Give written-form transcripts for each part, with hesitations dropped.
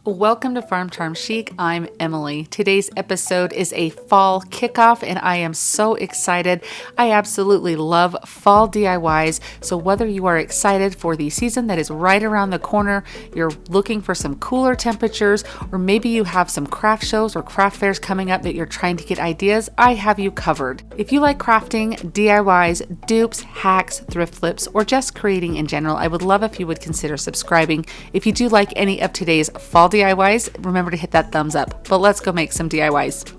Welcome to Farm Charm Chic. I'm Emily. Today's episode is a fall kickoff and I am so excited. I absolutely love fall DIYs. So whether you are excited for the season that is right around the corner, you're looking for some cooler temperatures, or maybe you have some craft shows or craft fairs coming up that you're trying to get ideas, I have you covered. If you like crafting, DIYs, dupes, hacks, thrift flips, or just creating in general, I would love if you would consider subscribing. If you do like any of today's fall DIYs, remember to hit that thumbs up. But let's go make some DIYs.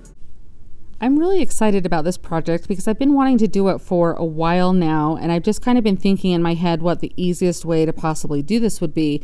I'm really excited about this project because I've been wanting to do it for a while now, and I've just kind of been thinking in my head what the easiest way to possibly do this would be.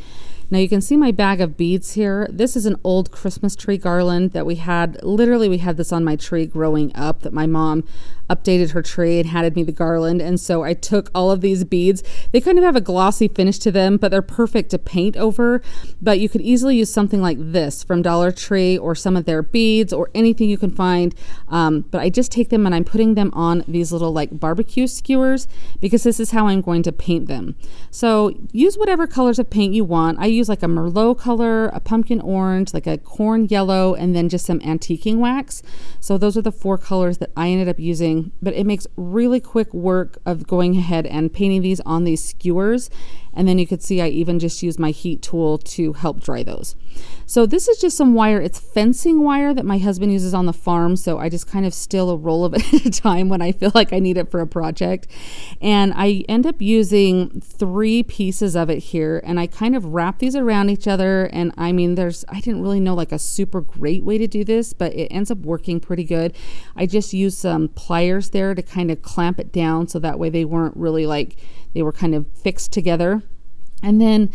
Now you can see my bag of beads here. This is an old Christmas tree garland that we had. Literally, we had this on my tree growing up, that my mom updated her tree and handed me the garland. And so I took all of these beads. They kind of have a glossy finish to them, but they're perfect to paint over. But you could easily use something like this from Dollar Tree or some of their beads or anything you can find. But I just take them and I'm putting them on these little like barbecue skewers because this is how I'm going to paint them. So use whatever colors of paint you want. I use like a Merlot color, a pumpkin orange, like a corn yellow, and then just some antiquing wax. So those are the 4 colors that I ended up using, but it makes really quick work of going ahead and painting these on these skewers. And then you could see I even just use my heat tool to help dry those. So this is just some wire. It's fencing wire that my husband uses on the farm. So I just kind of steal a roll of it at a time when I feel like I need it for a project. And I end up using 3 pieces of it here. And I kind of wrap these around each other. And I mean, I didn't really know like a super great way to do this, but it ends up working pretty good. I just used some pliers there to kind of clamp it down. So that way they weren't really like, they were kind of fixed together. And then,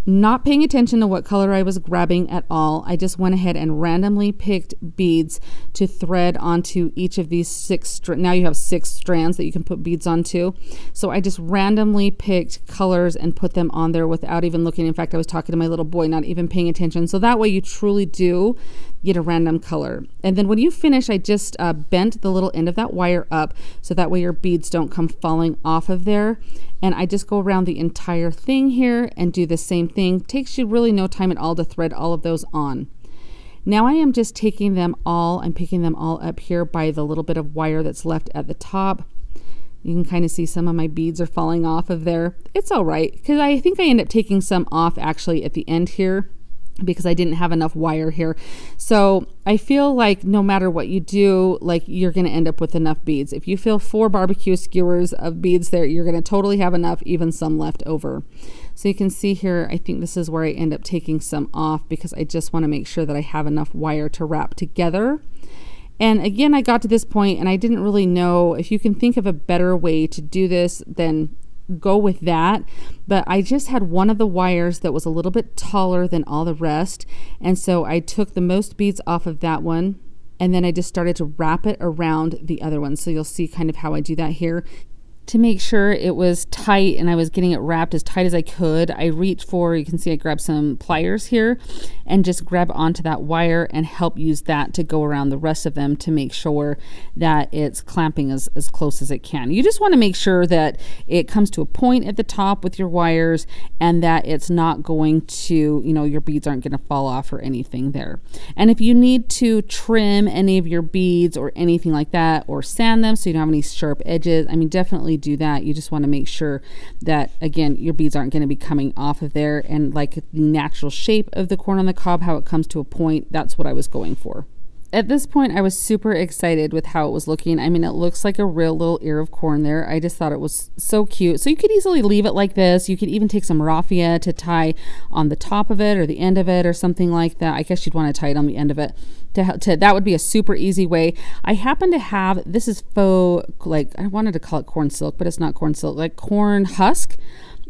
not paying attention to what color I was grabbing at all, I just went ahead and randomly picked beads to thread onto each of these 6 now you have 6 strands that you can put beads onto. So I just randomly picked colors and put them on there without even looking. In fact, I was talking to my little boy, not even paying attention. So that way you truly do get a random color. And then when you finish, I just bent the little end of that wire up so that way your beads don't come falling off of there. And I just go around the entire thing here and do the same thing. Takes you really no time at all to thread all of those on. Now I am just taking them all and picking them all up here by the little bit of wire that's left at the top. You can kind of see some of my beads are falling off of there. It's all right, because I think I end up taking some off actually at the end here, because I didn't have enough wire here. So I feel like no matter what you do, like you're going to end up with enough beads. If you fill 4 barbecue skewers of beads there, you're going to totally have enough, even some left over. So you can see here, I think this is where I end up taking some off because I just want to make sure that I have enough wire to wrap together. And again, I got to this point and I didn't really know if you can think of a better way to do this, then go with that. But I just had one of the wires that was a little bit taller than all the rest, and so I took the most beads off of that one and then I just started to wrap it around the other one. So you'll see kind of how I do that here. To make sure it was tight and I was getting it wrapped as tight as I could, I reached for, you can see I grabbed some pliers here and just grab onto that wire and help use that to go around the rest of them to make sure that it's clamping as close as it can. You just want to make sure that it comes to a point at the top with your wires and that it's not going to, your beads aren't going to fall off or anything there. And if you need to trim any of your beads or anything like that, or sand them so you don't have any sharp edges, I mean, definitely do that. You just want to make sure that, again, your beads aren't going to be coming off of there, and like the natural shape of the corn on the cob, how it comes to a point, that's what I was going for. At this point, I was super excited with how it was looking. I mean, it looks like a real little ear of corn there. I just thought it was so cute. So you could easily leave it like this. You could even take some raffia to tie on the top of it or the end of it or something like that. I guess you'd want to tie it on the end of it. That would be a super easy way. I happen to have, this is faux, like I wanted to call it corn silk, but it's not corn silk, like corn husk,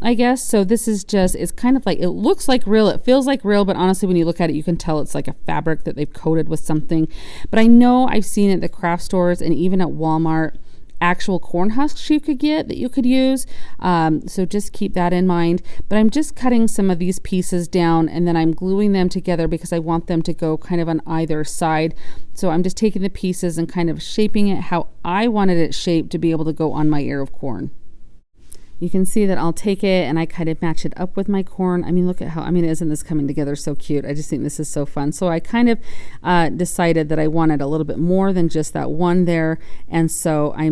I guess. So this is just, it's kind of like, it looks like real, it feels like real, but honestly when you look at it you can tell it's like a fabric that they've coated with something. But I know I've seen it at the craft stores and even at Walmart, actual corn husks you could get that you could use. So just keep that in mind. But I'm just cutting some of these pieces down and then I'm gluing them together because I want them to go kind of on either side. So I'm just taking the pieces and kind of shaping it how I wanted it shaped to be able to go on my ear of corn. You can see that I'll take it and I kind of match it up with my corn. I mean, look at how, I mean, isn't this coming together so cute? I just think this is so fun. So I kind of decided that I wanted a little bit more than just that one there. And so I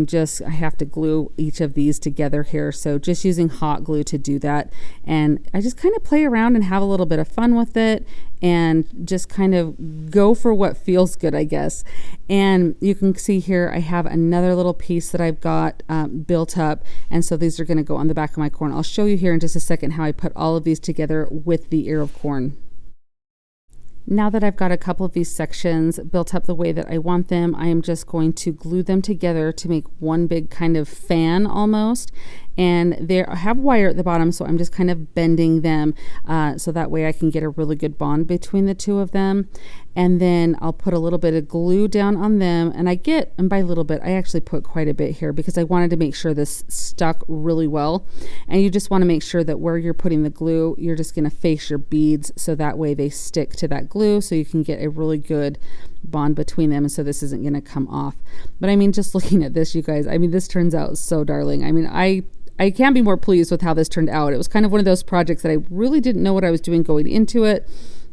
have to glue each of these together here. So just using hot glue to do that. And I just kind of play around and have a little bit of fun with it and just kind of go for what feels good, I guess. And you can see here, I have another little piece that I've got built up. And so these are going to go on the back of my corn. I'll show you here in just a second how I put all of these together with the ear of corn. Now that I've got a couple of these sections built up the way that I want them, I am just going to glue them together to make one big kind of fan almost. And they have wire at the bottom, so I'm just kind of bending them so that way I can get a really good bond between the two of them. And then I'll put a little bit of glue down on them, and by a little bit, I actually put quite a bit here because I wanted to make sure this stuck really well. And you just want to make sure that where you're putting the glue, you're just going to face your beads so that way they stick to that glue so you can get a really good bond between them, and so this isn't going to come off. But I mean, just looking at this, you guys, I mean, this turns out so darling. I mean, I can't be more pleased with how this turned out. It was kind of one of those projects that I really didn't know what I was doing going into it.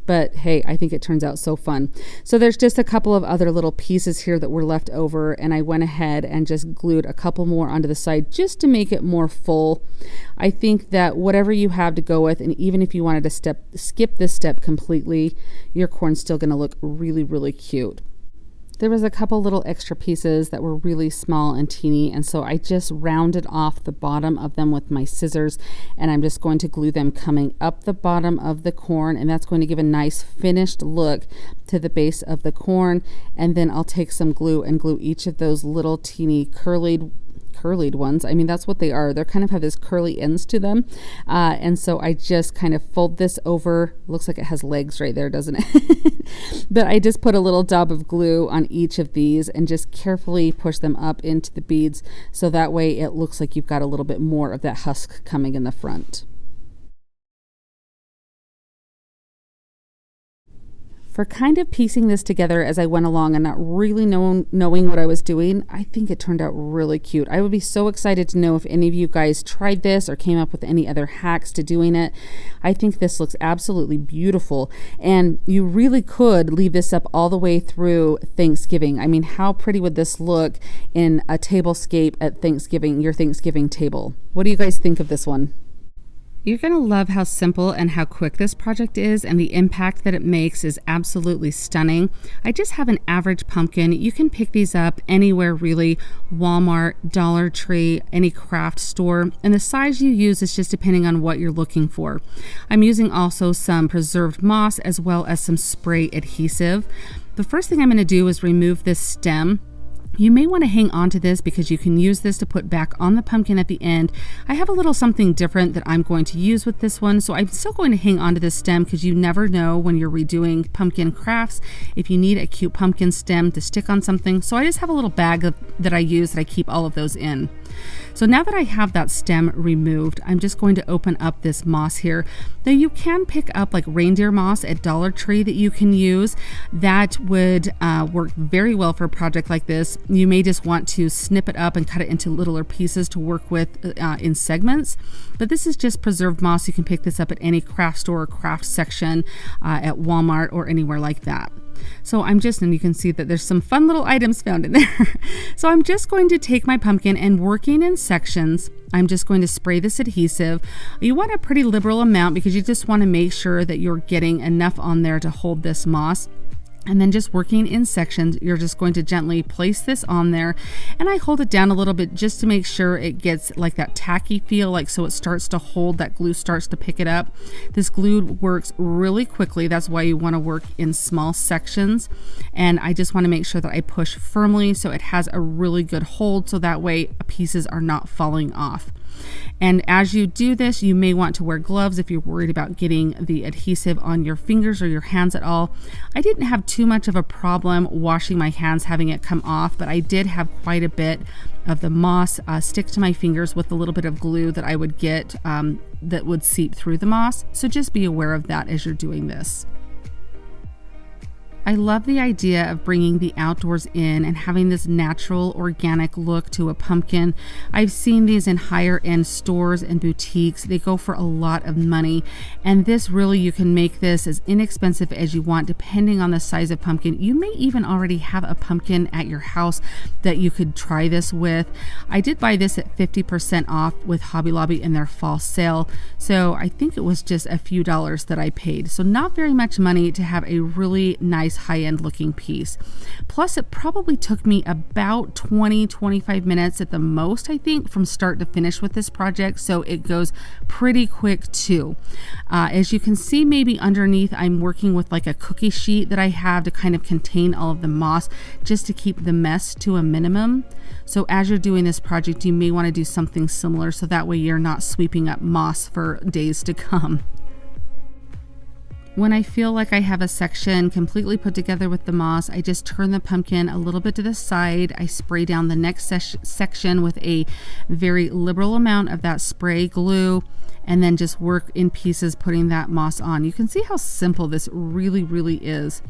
But hey, I think it turns out so fun. So there's just a couple of other little pieces here that were left over, and I went ahead and just glued a couple more onto the side just to make it more full. I think that whatever you have to go with, and even if you wanted to skip this step completely, your corn's still going to look really, really cute. There was a couple little extra pieces that were really small and teeny, and so I just rounded off the bottom of them with my scissors, and I'm just going to glue them coming up the bottom of the corn, and that's going to give a nice finished look to the base of the corn. And then I'll take some glue and glue each of those little teeny curlied ones. I mean, that's what they are. They kind of have this curly ends to them. And so I just kind of fold this over. Looks like it has legs right there, doesn't it? But I just put a little dab of glue on each of these and just carefully push them up into the beads. So that way it looks like you've got a little bit more of that husk coming in the front. For kind of piecing this together as I went along and not really knowing what I was doing, I think it turned out really cute. I would be so excited to know if any of you guys tried this or came up with any other hacks to doing it. I think this looks absolutely beautiful, and you really could leave this up all the way through Thanksgiving. I mean, how pretty would this look in a tablescape at Thanksgiving, your Thanksgiving table? What do you guys think of this one? You're going to love how simple and how quick this project is, and the impact that it makes is absolutely stunning. I just have an average pumpkin. You can pick these up anywhere really, Walmart, Dollar Tree, any craft store, and the size you use is just depending on what you're looking for. I'm using also some preserved moss as well as some spray adhesive. The first thing I'm going to do is remove this stem. You may want to hang on to this because you can use this to put back on the pumpkin at the end. I have a little something different that I'm going to use with this one, so I'm still going to hang on to this stem because you never know when you're redoing pumpkin crafts if you need a cute pumpkin stem to stick on something. So I just have a little bag that I use that I keep all of those in. So now that I have that stem removed, I'm just going to open up this moss here. Now you can pick up like reindeer moss at Dollar Tree that you can use. That would work very well for a project like this. You may just want to snip it up and cut it into littler pieces to work with in segments. But this is just preserved moss. You can pick this up at any craft store or craft section at Walmart or anywhere like that. So and you can see that there's some fun little items found in there. So I'm just going to take my pumpkin and working in sections, I'm just going to spray this adhesive. You want a pretty liberal amount because you just want to make sure that you're getting enough on there to hold this moss. And then just working in sections, you're just going to gently place this on there. And I hold it down a little bit just to make sure it gets like that tacky feel, like so it starts to hold, that glue starts to pick it up. This glue works really quickly. That's why you want to work in small sections. And I just want to make sure that I push firmly so it has a really good hold so that way pieces are not falling off. And as you do this, you may want to wear gloves if you're worried about getting the adhesive on your fingers or your hands at all. I didn't have too much of a problem washing my hands, having it come off, but I did have quite a bit of the moss stick to my fingers with a little bit of glue that I would get that would seep through the moss. So just be aware of that as you're doing this. I love the idea of bringing the outdoors in and having this natural, organic look to a pumpkin. I've seen these in higher end stores and boutiques. They go for a lot of money. And this really, you can make this as inexpensive as you want, depending on the size of pumpkin. You may even already have a pumpkin at your house that you could try this with. I did buy this at 50% off with Hobby Lobby in their fall sale. So I think it was just a few dollars that I paid. So not very much money to have a really nice high-end looking piece. Plus, it probably took me about 20-25 minutes at the most, I think, from start to finish with this project, so it goes pretty quick too. As you can see, maybe underneath, I'm working with like a cookie sheet that I have to kind of contain all of the moss, just to keep the mess to a minimum. So as you're doing this project, you may want to do something similar, so that way you're not sweeping up moss for days to come. When I feel like I have a section completely put together with the moss, I just turn the pumpkin a little bit to the side. I spray down the next section with a very liberal amount of that spray glue, and then just work in pieces putting that moss on. You can see how simple this really is.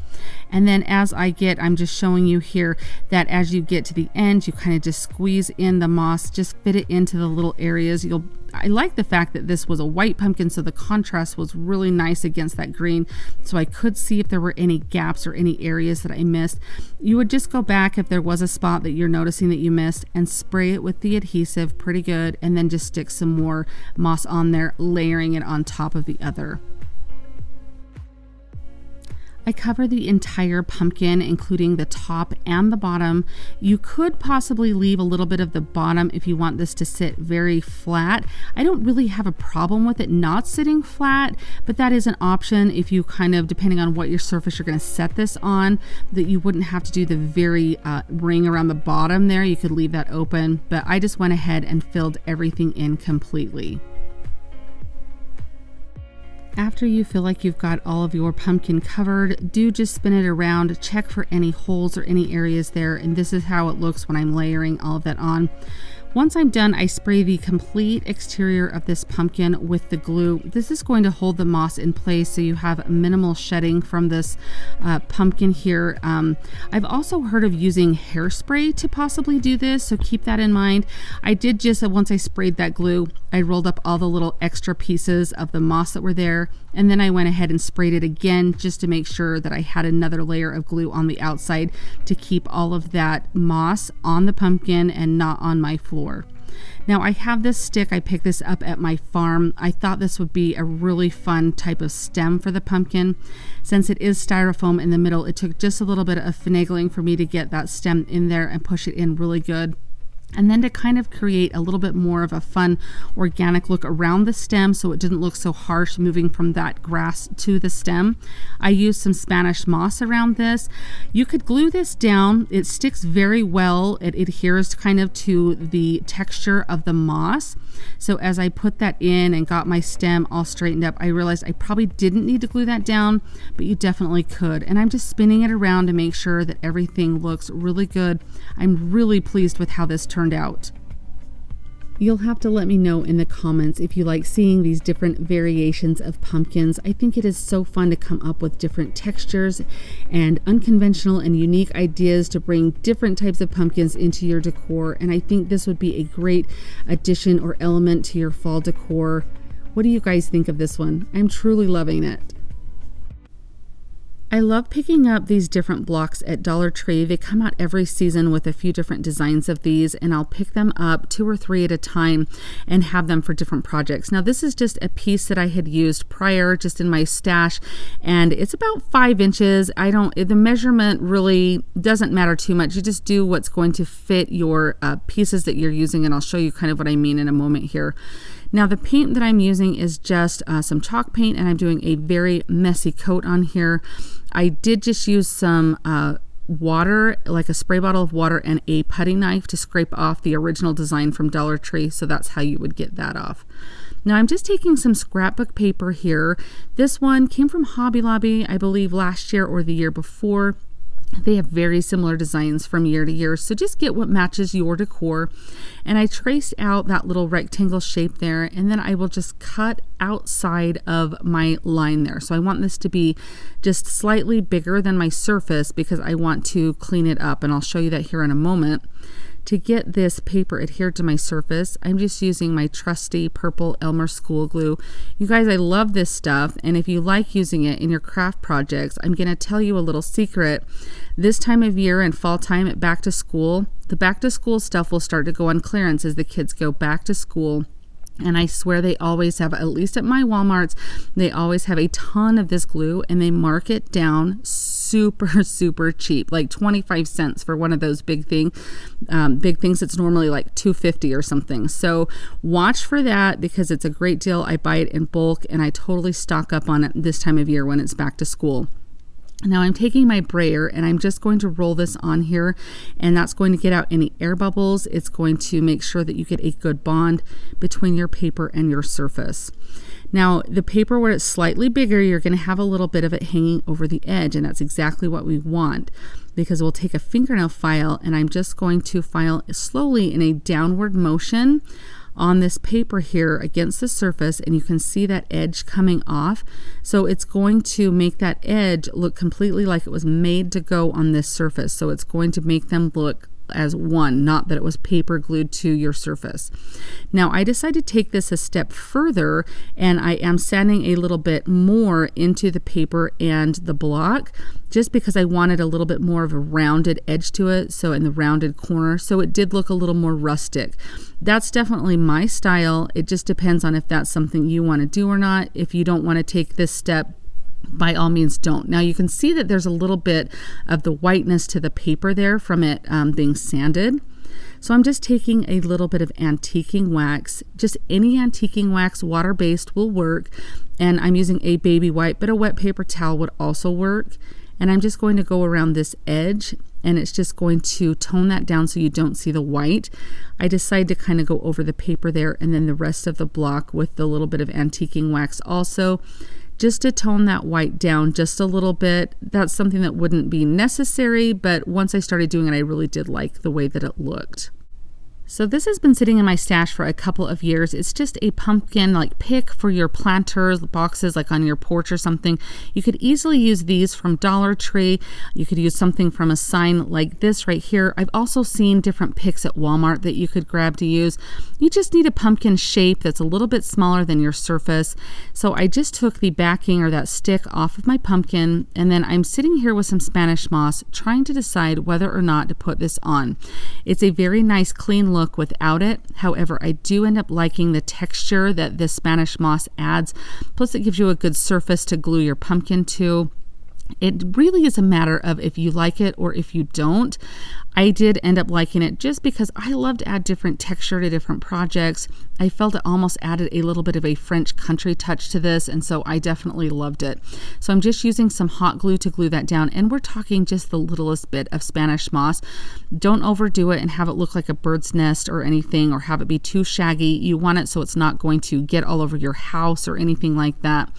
And then as I'm just showing you here that as you get to the end, you kind of just squeeze in the moss, just fit it into the little areas. I like the fact that this was a white pumpkin, so the contrast was really nice against that green, so I could see if there were any gaps or any areas that I missed. You would just go back if there was a spot that you're noticing that you missed and spray it with the adhesive pretty good, and then just stick some more moss on there, layering it on top of the other. I cover the entire pumpkin, including the top and the bottom. You could possibly leave a little bit of the bottom if you want this to sit very flat. I don't really have a problem with it not sitting flat, but that is an option if you kind of, depending on what your surface you're going to set this on, that you wouldn't have to do the very ring around the bottom there. You could leave that open, but I just went ahead and filled everything in completely. After you feel like you've got all of your pumpkin covered, do just spin it around, check for any holes or any areas there, and this is how it looks when I'm layering all of that on. Once I'm done, I spray the complete exterior of this pumpkin with the glue. This is going to hold the moss in place so you have minimal shedding from this pumpkin here. I've also heard of using hairspray to possibly do this, so keep that in mind. I did just, once I sprayed that glue, I rolled up all the little extra pieces of the moss that were there, and then I went ahead and sprayed it again just to make sure that I had another layer of glue on the outside to keep all of that moss on the pumpkin and not on my floor. Now I have this stick, I picked this up at my farm. I thought this would be a really fun type of stem for the pumpkin. Since it is styrofoam in the middle, it took just a little bit of finagling for me to get that stem in there and push it in really good. And then to kind of create a little bit more of a fun organic look around the stem so it didn't look so harsh moving from that grass to the stem, I used some Spanish moss around this. You could glue this down. It sticks very well. It adheres kind of to the texture of the moss. So as I put that in and got my stem all straightened up, I realized I probably didn't need to glue that down, but you definitely could. And I'm just spinning it around to make sure that everything looks really good. I'm really pleased with how this turned out. You'll have to let me know in the comments if you like seeing these different variations of pumpkins. I think it is so fun to come up with different textures and unconventional and unique ideas to bring different types of pumpkins into your decor, and I think this would be a great addition or element to your fall decor. What do you guys think of this one? I'm truly loving it. I love picking up these different blocks at Dollar Tree. They come out every season with a few different designs of these, and I'll pick them up 2 or 3 at a time and have them for different projects. Now this is just a piece that I had used prior just in my stash, and it's about 5 inches. The measurement really doesn't matter too much. You just do what's going to fit your pieces that you're using, and I'll show you kind of what I mean in a moment here. Now the paint that I'm using is just some chalk paint, and I'm doing a very messy coat on here. I did just use some water, like a spray bottle of water and a putty knife to scrape off the original design from Dollar Tree, so that's how you would get that off. Now I'm just taking some scrapbook paper here. This one came from Hobby Lobby, I believe last year or the year before. They have very similar designs from year to year, so just get what matches your decor. And I traced out that little rectangle shape there, and then I will just cut outside of my line there. So I want this to be just slightly bigger than my surface because I want to clean it up, and I'll show you that here in a moment. To get this paper adhered to my surface, I'm just using my trusty purple Elmer school glue. You guys, I love this stuff, and if you like using it in your craft projects, I'm going to tell you a little secret. This time of year and fall time at back to school, the back to school stuff will start to go on clearance as the kids go back to school. And I swear they always have, at least at my Walmarts, they always have a ton of this glue, and they mark it down super cheap, like 25 cents for one of those big things. It's normally like $2.50 or something. So watch for that because it's a great deal. I buy it in bulk, and I totally stock up on it this time of year when it's back to school. Now I'm taking my brayer and I'm just going to roll this on here, and that's going to get out any air bubbles. It's going to make sure that you get a good bond between your paper and your surface. Now the paper where it's slightly bigger, you're going to have a little bit of it hanging over the edge, and that's exactly what we want because we'll take a fingernail file, and I'm just going to file slowly in a downward motion on this paper here against the surface, and you can see that edge coming off. So it's going to make that edge look completely like it was made to go on this surface. So it's going to make them look as one, not that it was paper glued to your surface. Now I decided to take this a step further, and I am sanding a little bit more into the paper and the block just because I wanted a little bit more of a rounded edge to it, so in the rounded corner, so it did look a little more rustic. That's definitely my style. It just depends on if that's something you want to do or not. If you don't want to take this step, by all means don't. Now you can see that there's a little bit of the whiteness to the paper there from it being sanded. So I'm just taking a little bit of antiquing wax. Just any antiquing wax, water-based, will work. And I'm using a baby wipe, but a wet paper towel would also work. And I'm just going to go around this edge, and it's just going to tone that down so you don't see the white. I decided to kind of go over the paper there and then the rest of the block with the little bit of antiquing wax also, just to tone that white down just a little bit. That's something that wouldn't be necessary, but once I started doing it, I really did like the way that it looked. So this has been sitting in my stash for a couple of years. It's just a pumpkin like pick for your planters boxes, like on your porch or something. You could easily use these from Dollar Tree. You could use something from a sign like this right here. I've also seen different picks at Walmart that you could grab to use. You just need a pumpkin shape that's a little bit smaller than your surface. So I just took the backing or that stick off of my pumpkin, and then I'm sitting here with some Spanish moss trying to decide whether or not to put this on. It's a very nice clean look without it. However, I do end up liking the texture that this Spanish moss adds. Plus it gives you a good surface to glue your pumpkin to. It really is a matter of if you like it or if you don't. I did end up liking it just because I love to add different texture to different projects. I felt it almost added a little bit of a French country touch to this, and so I definitely loved it. So I'm just using some hot glue to glue that down, and we're talking just the littlest bit of Spanish moss. Don't overdo it and have it look like a bird's nest or anything, or have it be too shaggy. You want it so it's not going to get all over your house or anything like that.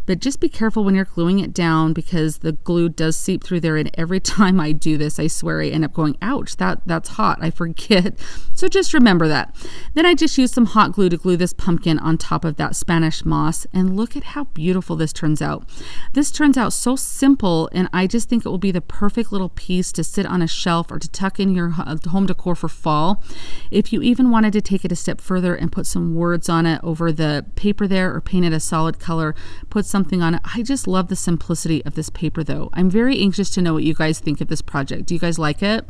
But just be careful when you're gluing it down because the glue does seep through there, and every time I do this, I swear I end up going, ouch, that's hot. I forget. So just remember that. Then I just used some hot glue to glue this pumpkin on top of that Spanish moss, and look at how beautiful this turns out. This turns out so simple, and I just think it will be the perfect little piece to sit on a shelf or to tuck in your home decor for fall. If you even wanted to take it a step further and put some words on it over the paper there, or paint it a solid color, put something on it. I just love the simplicity of this paper though. I'm very anxious to know what you guys think of this project. Do you guys like it?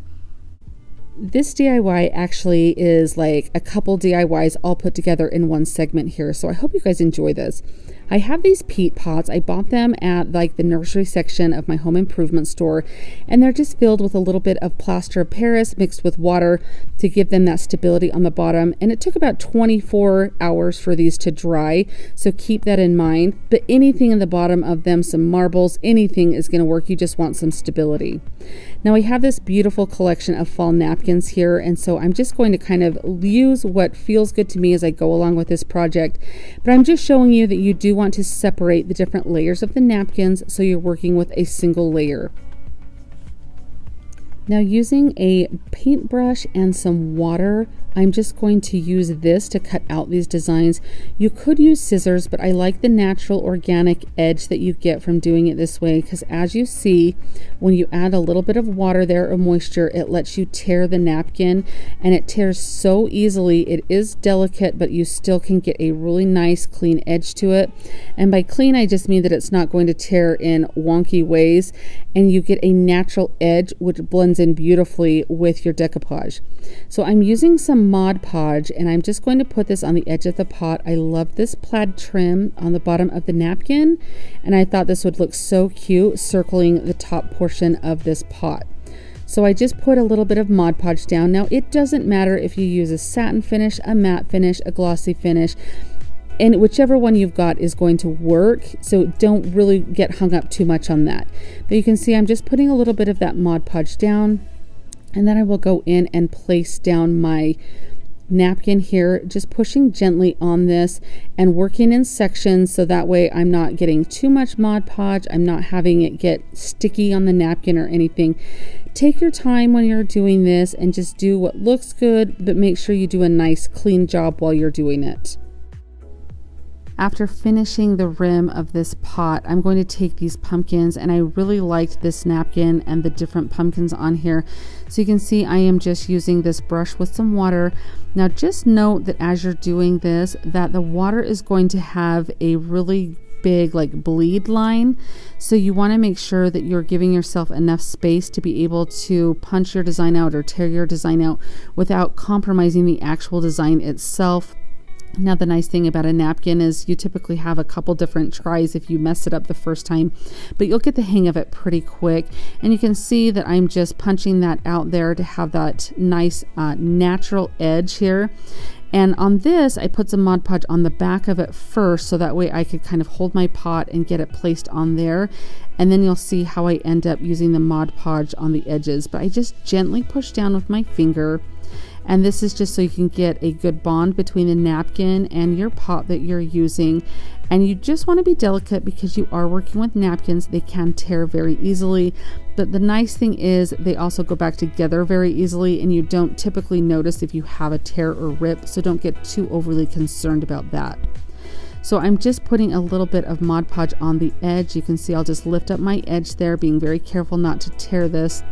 This DIY actually is like a couple DIYs all put together in one segment here, so I hope you guys enjoy this. I have these peat pots. I bought them at like the nursery section of my home improvement store, and they're just filled with a little bit of plaster of Paris mixed with water to give them that stability on the bottom. And it took about 24 hours for these to dry, so keep that in mind. But anything in the bottom of them, some marbles, anything is going to work. You just want some stability. Now we have this beautiful collection of fall napkins here, and so I'm just going to kind of use what feels good to me as I go along with this project. But I'm just showing you that you do want to separate the different layers of the napkins so you're working with a single layer. Now using a paintbrush and some water, I'm just going to use this to cut out these designs. You could use scissors, but I like the natural organic edge that you get from doing it this way, because as you see, when you add a little bit of water there or moisture, it lets you tear the napkin, and it tears so easily. It is delicate, but you still can get a really nice clean edge to it. And by clean, I just mean that it's not going to tear in wonky ways, and you get a natural edge which blends in beautifully with your decoupage. So I'm using some Mod Podge, and I'm just going to put this on the edge of the pot. I love this plaid trim on the bottom of the napkin, and I thought this would look so cute circling the top portion of this pot. So I just put a little bit of Mod Podge down. Now it doesn't matter if you use a satin finish, a matte finish, a glossy finish, and whichever one you've got is going to work, so don't really get hung up too much on that. But you can see I'm just putting a little bit of that Mod Podge down, and then I will go in and place down my napkin here, just pushing gently on this and working in sections, so that way I'm not getting too much Mod Podge, I'm not having it get sticky on the napkin or anything. Take your time when you're doing this and just do what looks good, but make sure you do a nice clean job while you're doing it. After finishing the rim of this pot, I'm going to take these pumpkins, and I really liked this napkin and the different pumpkins on here. So you can see I am just using this brush with some water. Now just note that as you're doing this, that the water is going to have a really big like bleed line. So you want to make sure that you're giving yourself enough space to be able to punch your design out or tear your design out without compromising the actual design itself. Now the nice thing about a napkin is you typically have a couple different tries if you mess it up the first time, but you'll get the hang of it pretty quick. And you can see that I'm just punching that out there to have that nice natural edge here. And on this, I put some Mod Podge on the back of it first, so that way I could kind of hold my pot and get it placed on there. And then you'll see how I end up using the Mod Podge on the edges. But I just gently push down with my finger. And this is just so you can get a good bond between the napkin and your pot that you're using. And you just want to be delicate because you are working with napkins. They can tear very easily, but the nice thing is they also go back together very easily, and you don't typically notice if you have a tear or rip, so don't get too overly concerned about that. So I'm just putting a little bit of Mod Podge on the edge. You can see I'll just lift up my edge there, being very careful not to tear this.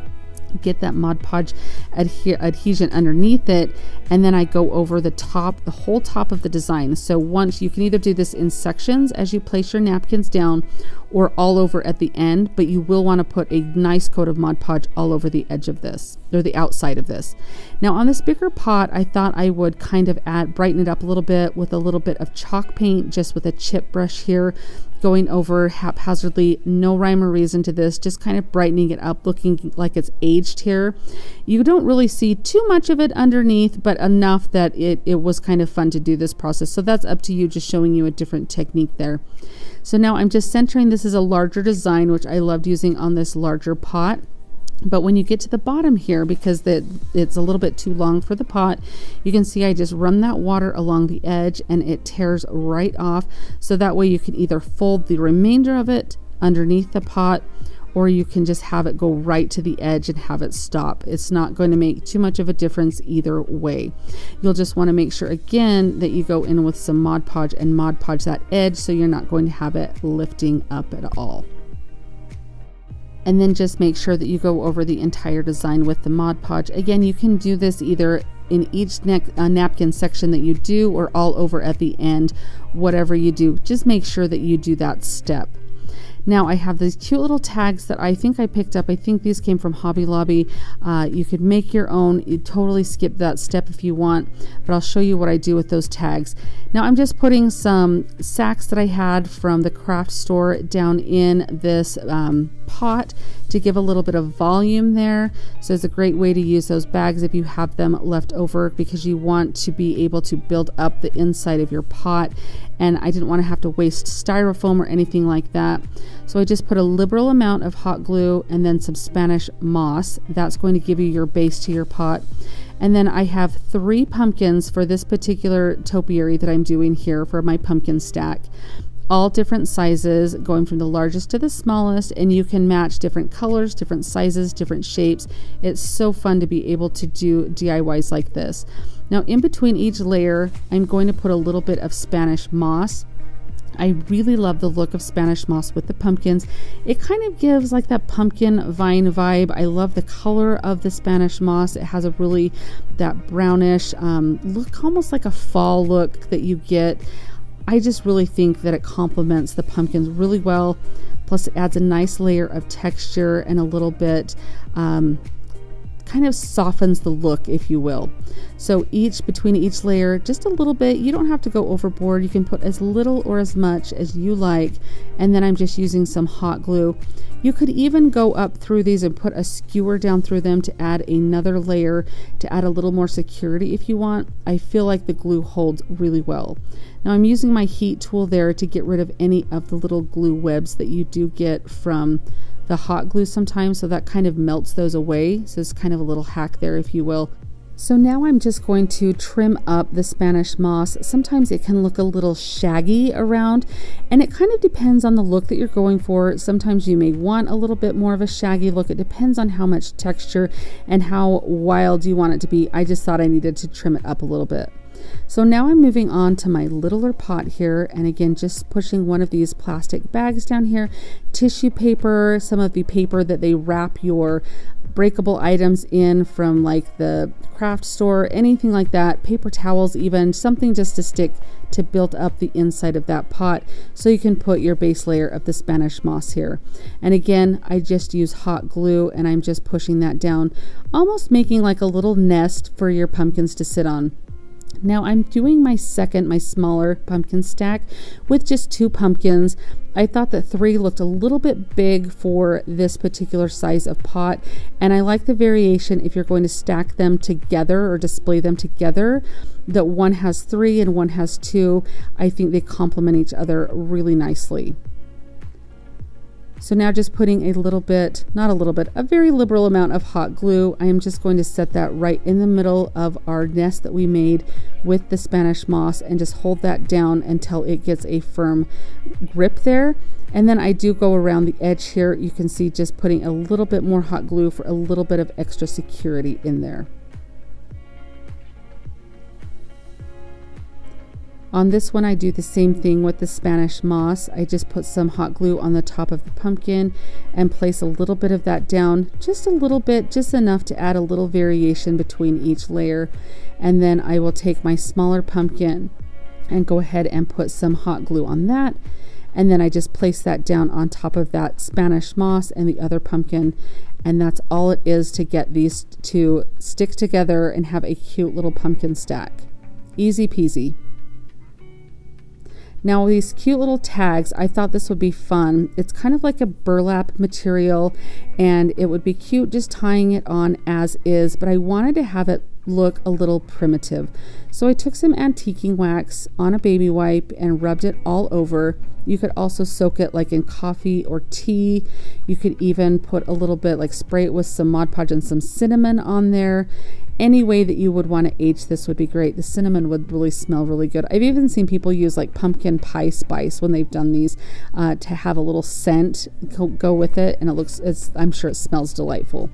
Get that Mod Podge adhesion underneath it, and then I go over the top, the whole top of the design. So once you can either do this in sections as you place your napkins down, or all over at the end, but you will want to put a nice coat of Mod Podge all over the edge of this, or the outside of this. Now on this bigger pot, I thought I would kind of brighten it up a little bit with a little bit of chalk paint, just with a chip brush here, going over haphazardly, no rhyme or reason to this, just kind of brightening it up, looking like it's aged here. You don't really see too much of it underneath, but enough that it was kind of fun to do this process. So that's up to you, just showing you a different technique there. So now I'm just centering. This is a larger design, which I loved using on this larger pot. But when you get to the bottom here, because it's a little bit too long for the pot, you can see I just run that water along the edge and it tears right off. So that way you can either fold the remainder of it underneath the pot, or you can just have it go right to the edge and have it stop. It's not going to make too much of a difference either way. You'll just want to make sure again that you go in with some Mod Podge and Mod Podge that edge, so you're not going to have it lifting up at all. And then just make sure that you go over the entire design with the Mod Podge. Again, you can do this either in each napkin section that you do, or all over at the end. Whatever you do, just make sure that you do that step. Now I have these cute little tags that I think I picked up. I think these came from Hobby Lobby. You could make your own. You totally skip that step if you want, but I'll show you what I do with those tags. Now I'm just putting some sacks that I had from the craft store down in this pot to give a little bit of volume there. So it's a great way to use those bags if you have them left over, because you want to be able to build up the inside of your pot. And I didn't want to have to waste styrofoam or anything like that. So I just put a liberal amount of hot glue and then some Spanish moss. That's going to give you your base to your pot. And then I have 3 pumpkins for this particular topiary that I'm doing here for my pumpkin stack. all different sizes, going from the largest to the smallest, and you can match different colors, different sizes, different shapes. It's so fun to be able to do DIYs like this. Now in between each layer, I'm going to put a little bit of Spanish moss. I really love the look of Spanish moss with the pumpkins. It kind of gives like that pumpkin vine vibe. I love the color of the Spanish moss. It has a really that brownish look, almost like a fall look that you get. I just really think that it complements the pumpkins really well. Plus it adds a nice layer of texture and a little bit kind of softens the look, if you will. So between each layer, just a little bit. You don't have to go overboard. You can put as little or as much as you like. And then I'm just using some hot glue. You could even go up through these and put a skewer down through them to add another layer to add a little more security if you want. I feel like the glue holds really well. Now I'm using my heat tool there to get rid of any of the little glue webs that you do get from the hot glue sometimes, so that kind of melts those away. So it's kind of a little hack there, if you will. So now I'm just going to trim up the Spanish moss. Sometimes it can look a little shaggy around, and it kind of depends on the look that you're going for. Sometimes you may want a little bit more of a shaggy look. It depends on how much texture and how wild you want it to be. I just thought I needed to trim it up a little bit. So now I'm moving on to my littler pot here, and again just pushing one of these plastic bags down here, tissue paper, some of the paper that they wrap your breakable items in from like the craft store, anything like that, paper towels even, something just to stick to build up the inside of that pot so you can put your base layer of the Spanish moss here. And again, I just use hot glue and I'm just pushing that down, almost making like a little nest for your pumpkins to sit on. Now I'm doing my smaller pumpkin stack with just 2 pumpkins. I thought that 3 looked a little bit big for this particular size of pot, and I like the variation if you're going to stack them together or display them together, that one has 3 and one has 2. I think they complement each other really nicely. So now just putting a very liberal amount of hot glue. I am just going to set that right in the middle of our nest that we made with the Spanish moss and just hold that down until it gets a firm grip there. And then I do go around the edge here. You can see just putting a little bit more hot glue for a little bit of extra security in there. On this one, I do the same thing with the Spanish moss. I just put some hot glue on the top of the pumpkin and place a little bit of that down, just a little bit, just enough to add a little variation between each layer. And then I will take my smaller pumpkin and go ahead and put some hot glue on that. And then I just place that down on top of that Spanish moss and the other pumpkin. And that's all it is to get these to stick together and have a cute little pumpkin stack. Easy peasy. Now these cute little tags, I thought this would be fun. It's kind of like a burlap material and it would be cute just tying it on as is, but I wanted to have it look a little primitive. So I took some antiquing wax on a baby wipe and rubbed it all over. You could also soak it like in coffee or tea. You could even put a little bit, like spray it with some Mod Podge and some cinnamon on there. Any way that you would want to age this would be great. The cinnamon would really smell really good. I've even seen people use like pumpkin pie spice when they've done these to have a little scent go with it, and I'm sure it smells delightful.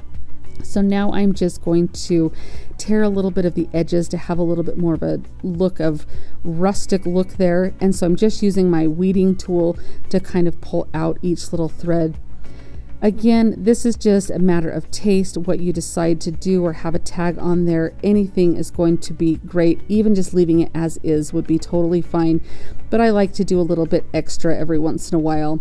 So now I'm just going to tear a little bit of the edges to have a little bit more of a look of rustic look there. And so I'm just using my weeding tool to kind of pull out each little thread. Again, this is just a matter of taste, what you decide to do or have a tag on there. Anything is going to be great. Even just leaving it as is would be totally fine. But I like to do a little bit extra every once in a while.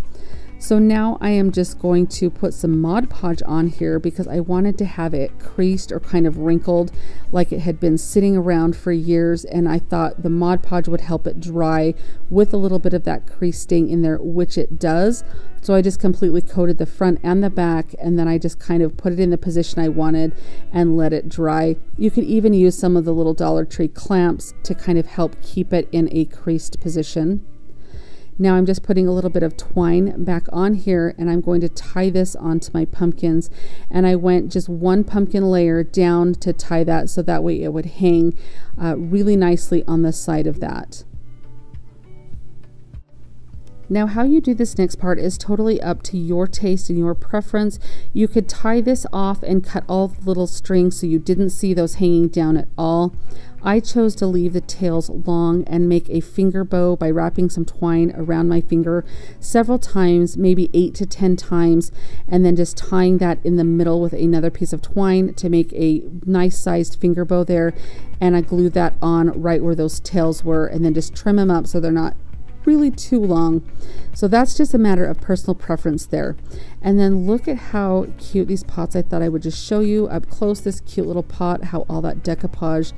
So now I am just going to put some Mod Podge on here because I wanted to have it creased or kind of wrinkled like it had been sitting around for years, and I thought the Mod Podge would help it dry with a little bit of that crease stain in there, which it does. So I just completely coated the front and the back, and then I just kind of put it in the position I wanted and let it dry. You could even use some of the little Dollar Tree clamps to kind of help keep it in a creased position. Now I'm just putting a little bit of twine back on here, and I'm going to tie this onto my pumpkins. And I went just 1 pumpkin layer down to tie that so that way it would hang really nicely on the side of that. Now, how you do this next part is totally up to your taste and your preference. You could tie this off and cut all the little strings so you didn't see those hanging down at all. I chose to leave the tails long and make a finger bow by wrapping some twine around my finger several times, maybe 8 to 10 times, and then just tying that in the middle with another piece of twine to make a nice sized finger bow there. And I glued that on right where those tails were, and then just trim them up so they're not really too long. So that's just a matter of personal preference there. And then look at how cute these pots. I thought I would just show you up close this cute little pot, how all that decoupage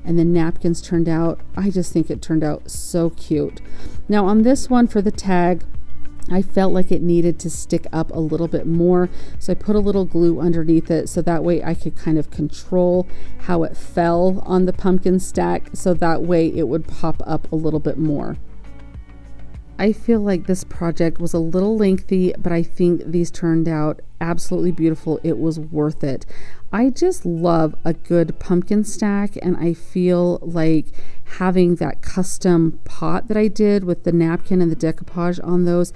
and the napkins turned out. I just think it turned out so cute. Now on this one for the tag, I felt like it needed to stick up a little bit more, so I put a little glue underneath it so that way I could kind of control how it fell on the pumpkin stack, so that way it would pop up a little bit more. I feel like this project was a little lengthy, but I think these turned out absolutely beautiful. It was worth it. I just love a good pumpkin stack, and I feel like having that custom pot that I did with the napkin and the decoupage on those,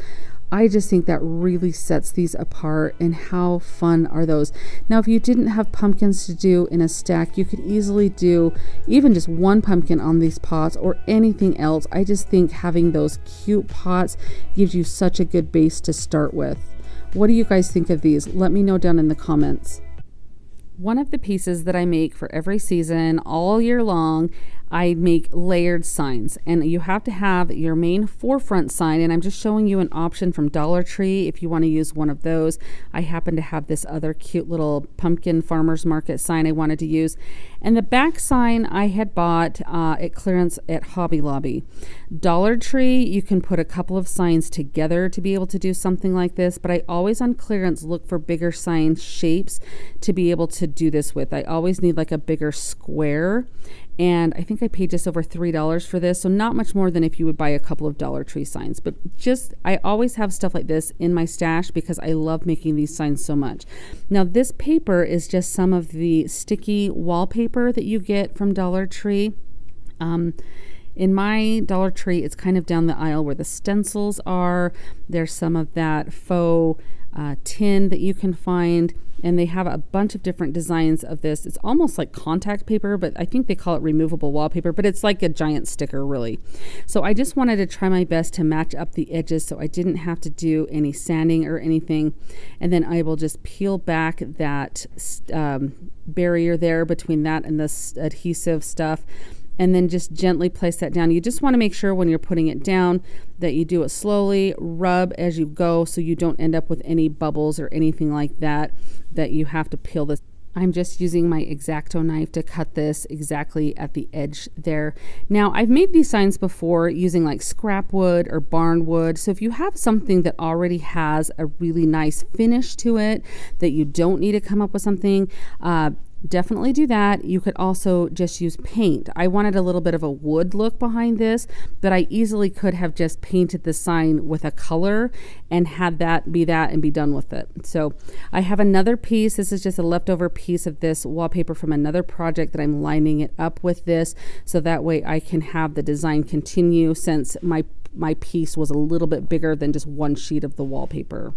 I just think that really sets these apart. And how fun are those? Now, if you didn't have pumpkins to do in a stack, you could easily do even just one pumpkin on these pots or anything else. I just think having those cute pots gives you such a good base to start with. What do you guys think of these? Let me know down in the comments. One of the pieces that I make for every season all year long, I make layered signs, and you have to have your main forefront sign, and I'm just showing you an option from Dollar Tree if you want to use one of those. I happen to have this other cute little pumpkin farmer's market sign I wanted to use, and the back sign I had bought at clearance at Hobby Lobby. Dollar Tree, you can put a couple of signs together to be able to do something like this, but I always on clearance look for bigger sign shapes to be able to do this with. I always need like a bigger square, and I think I paid just over $3 for this, so not much more than if you would buy a couple of Dollar Tree signs. But just, I always have stuff like this in my stash because I love making these signs so much. Now this paper is just some of the sticky wallpaper that you get from Dollar Tree. In my Dollar Tree, it's kind of down the aisle where the stencils are. There's some of that faux tin that you can find, and they have a bunch of different designs of this. It's almost like contact paper, but I think they call it removable wallpaper, but it's like a giant sticker really. So I just wanted to try my best to match up the edges so I didn't have to do any sanding or anything. And then I will just peel back that barrier there between that and this adhesive stuff, and then just gently place that down. You just want to make sure when you're putting it down that you do it slowly, rub as you go so you don't end up with any bubbles or anything like that you have to peel this. I'm just using my X-Acto knife to cut this exactly at the edge there. Now, I've made these signs before using like scrap wood or barn wood. So if you have something that already has a really nice finish to it, that you don't need to come up with something, definitely do that. You could also just use paint. I wanted a little bit of a wood look behind this, but I easily could have just painted the sign with a color and had that be that and be done with it. So I have another piece. This is just a leftover piece of this wallpaper from another project that I'm lining it up with this, so that way I can have the design continue, since my piece was a little bit bigger than just one sheet of the wallpaper.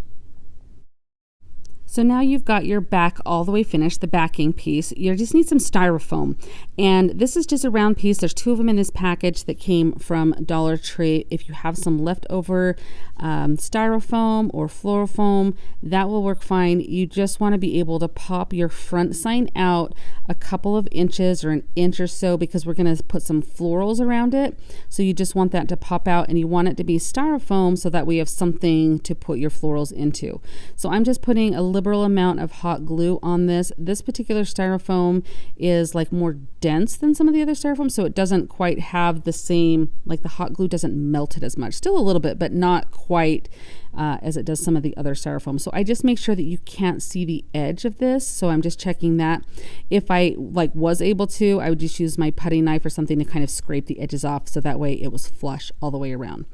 So now you've got your back all the way finished, the backing piece. You just need some styrofoam. And this is just a round piece. There's 2 of them in this package that came from Dollar Tree. If you have some leftover styrofoam or floral foam, that will work fine. You just want to be able to pop your front sign out a couple of inches or an inch or so, because we're going to put some florals around it. So you just want that to pop out, and you want it to be styrofoam so that we have something to put your florals into. So I'm just putting a liberal amount of hot glue on this. This particular styrofoam is like more dense than some of the other styrofoam, so it doesn't quite have the same, like the hot glue doesn't melt it as much. Still a little bit, but not quite as it does some of the other styrofoam. So I just make sure that you can't see the edge of this. So I'm just checking that. If I was able to, I would just use my putty knife or something to kind of scrape the edges off, so that way it was flush all the way around.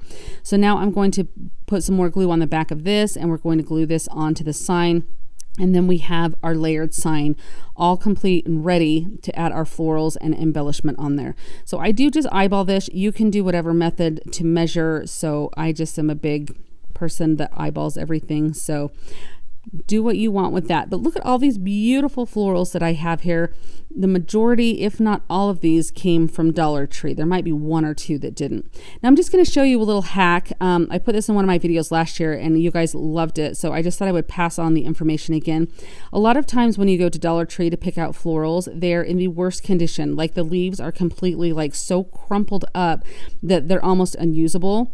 So now I'm going to put some more glue on the back of this, and we're going to glue this onto the sign. And then we have our layered sign all complete and ready to add our florals and embellishment on there. So I do just eyeball this. You can do whatever method to measure. So I just am a big person that eyeballs everything. So do what you want with that. But look at all these beautiful florals that I have here. The majority, if not all of these, came from Dollar Tree. There might be one or two that didn't. Now I'm just going to show you a little hack. I put this in one of my videos last year and you guys loved it. So I just thought I would pass on the information again. A lot of times when you go to Dollar Tree to pick out florals, they're in the worst condition. Like the leaves are completely like so crumpled up that they're almost unusable.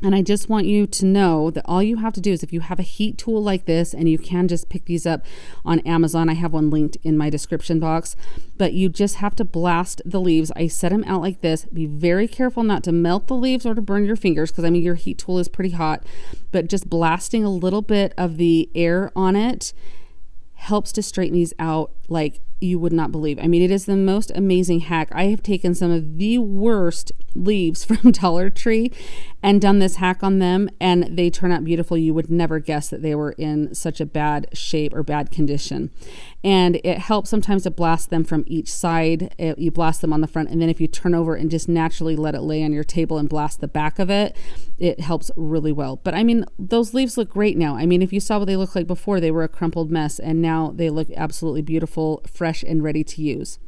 And I just want you to know that all you have to do is if you have a heat tool like this, and you can just pick these up on Amazon. I have one linked in my description box, but you just have to blast the leaves. I set them out like this. Be very careful not to melt the leaves or to burn your fingers, because I mean your heat tool is pretty hot, but just blasting a little bit of the air on it helps to straighten these out like you would not believe. I mean, it is the most amazing hack. I have taken some of the worst leaves from Dollar Tree and done this hack on them, and they turn out beautiful. You would never guess that they were in such a bad shape or bad condition. And it helps sometimes to blast them from each side. You blast them on the front, and then if you turn over and just naturally let it lay on your table and blast the back of it, it helps really well. But I mean, those leaves look great now. I mean, if you saw what they looked like before, they were a crumpled mess, and now they look absolutely beautiful, fresh and ready to use.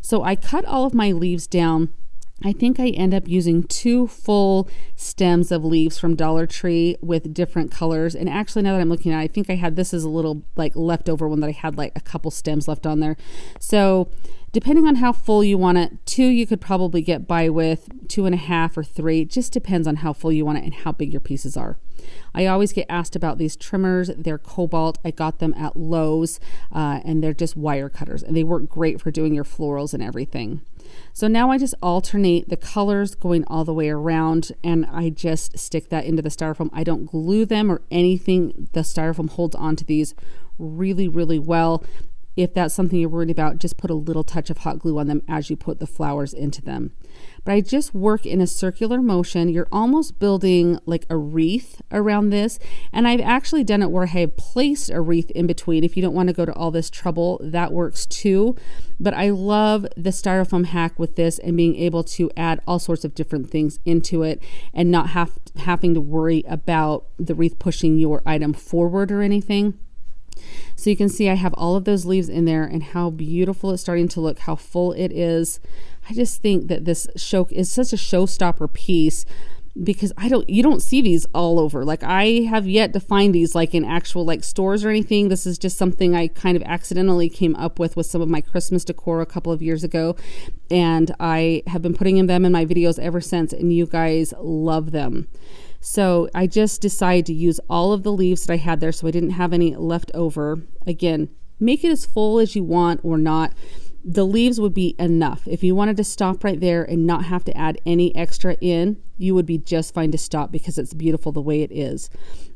So I cut all of my leaves down. I think I end up using 2 full stems of leaves from Dollar Tree with different colors. And actually, now that I'm looking at it, I think I had this as a little like leftover one that I had like a couple stems left on there. So depending on how full you want it, 2 you could probably get by with, 2.5 or 3. It just depends on how full you want it and how big your pieces are. I always get asked about these trimmers. They're Cobalt. I got them at Lowe's, and they're just wire cutters, and they work great for doing your florals and everything. So now I just alternate the colors going all the way around, and I just stick that into the styrofoam. I don't glue them or anything. The styrofoam holds onto these really, really well. If that's something you're worried about, just put a little touch of hot glue on them as you put the flowers into them. But I just work in a circular motion. You're almost building like a wreath around this. And I've actually done it where I have placed a wreath in between. If you don't want to go to all this trouble, that works too. But I love the styrofoam hack with this and being able to add all sorts of different things into it and not having to worry about the wreath pushing your item forward or anything. So you can see I have all of those leaves in there and how beautiful it's starting to look, how full it is. I just think that this show is such a showstopper piece because you don't see these all over. Like I have yet to find these like in actual like stores or anything. This is just something I kind of accidentally came up with some of my Christmas decor a couple of years ago. And I have been putting them in my videos ever since, and you guys love them. So I just decided to use all of the leaves that I had there, so I didn't have any left over. Again, make it as full as you want or not. The leaves would be enough. If you wanted to stop right there and not have to add any extra in, you would be just fine to stop because it's beautiful the way it is.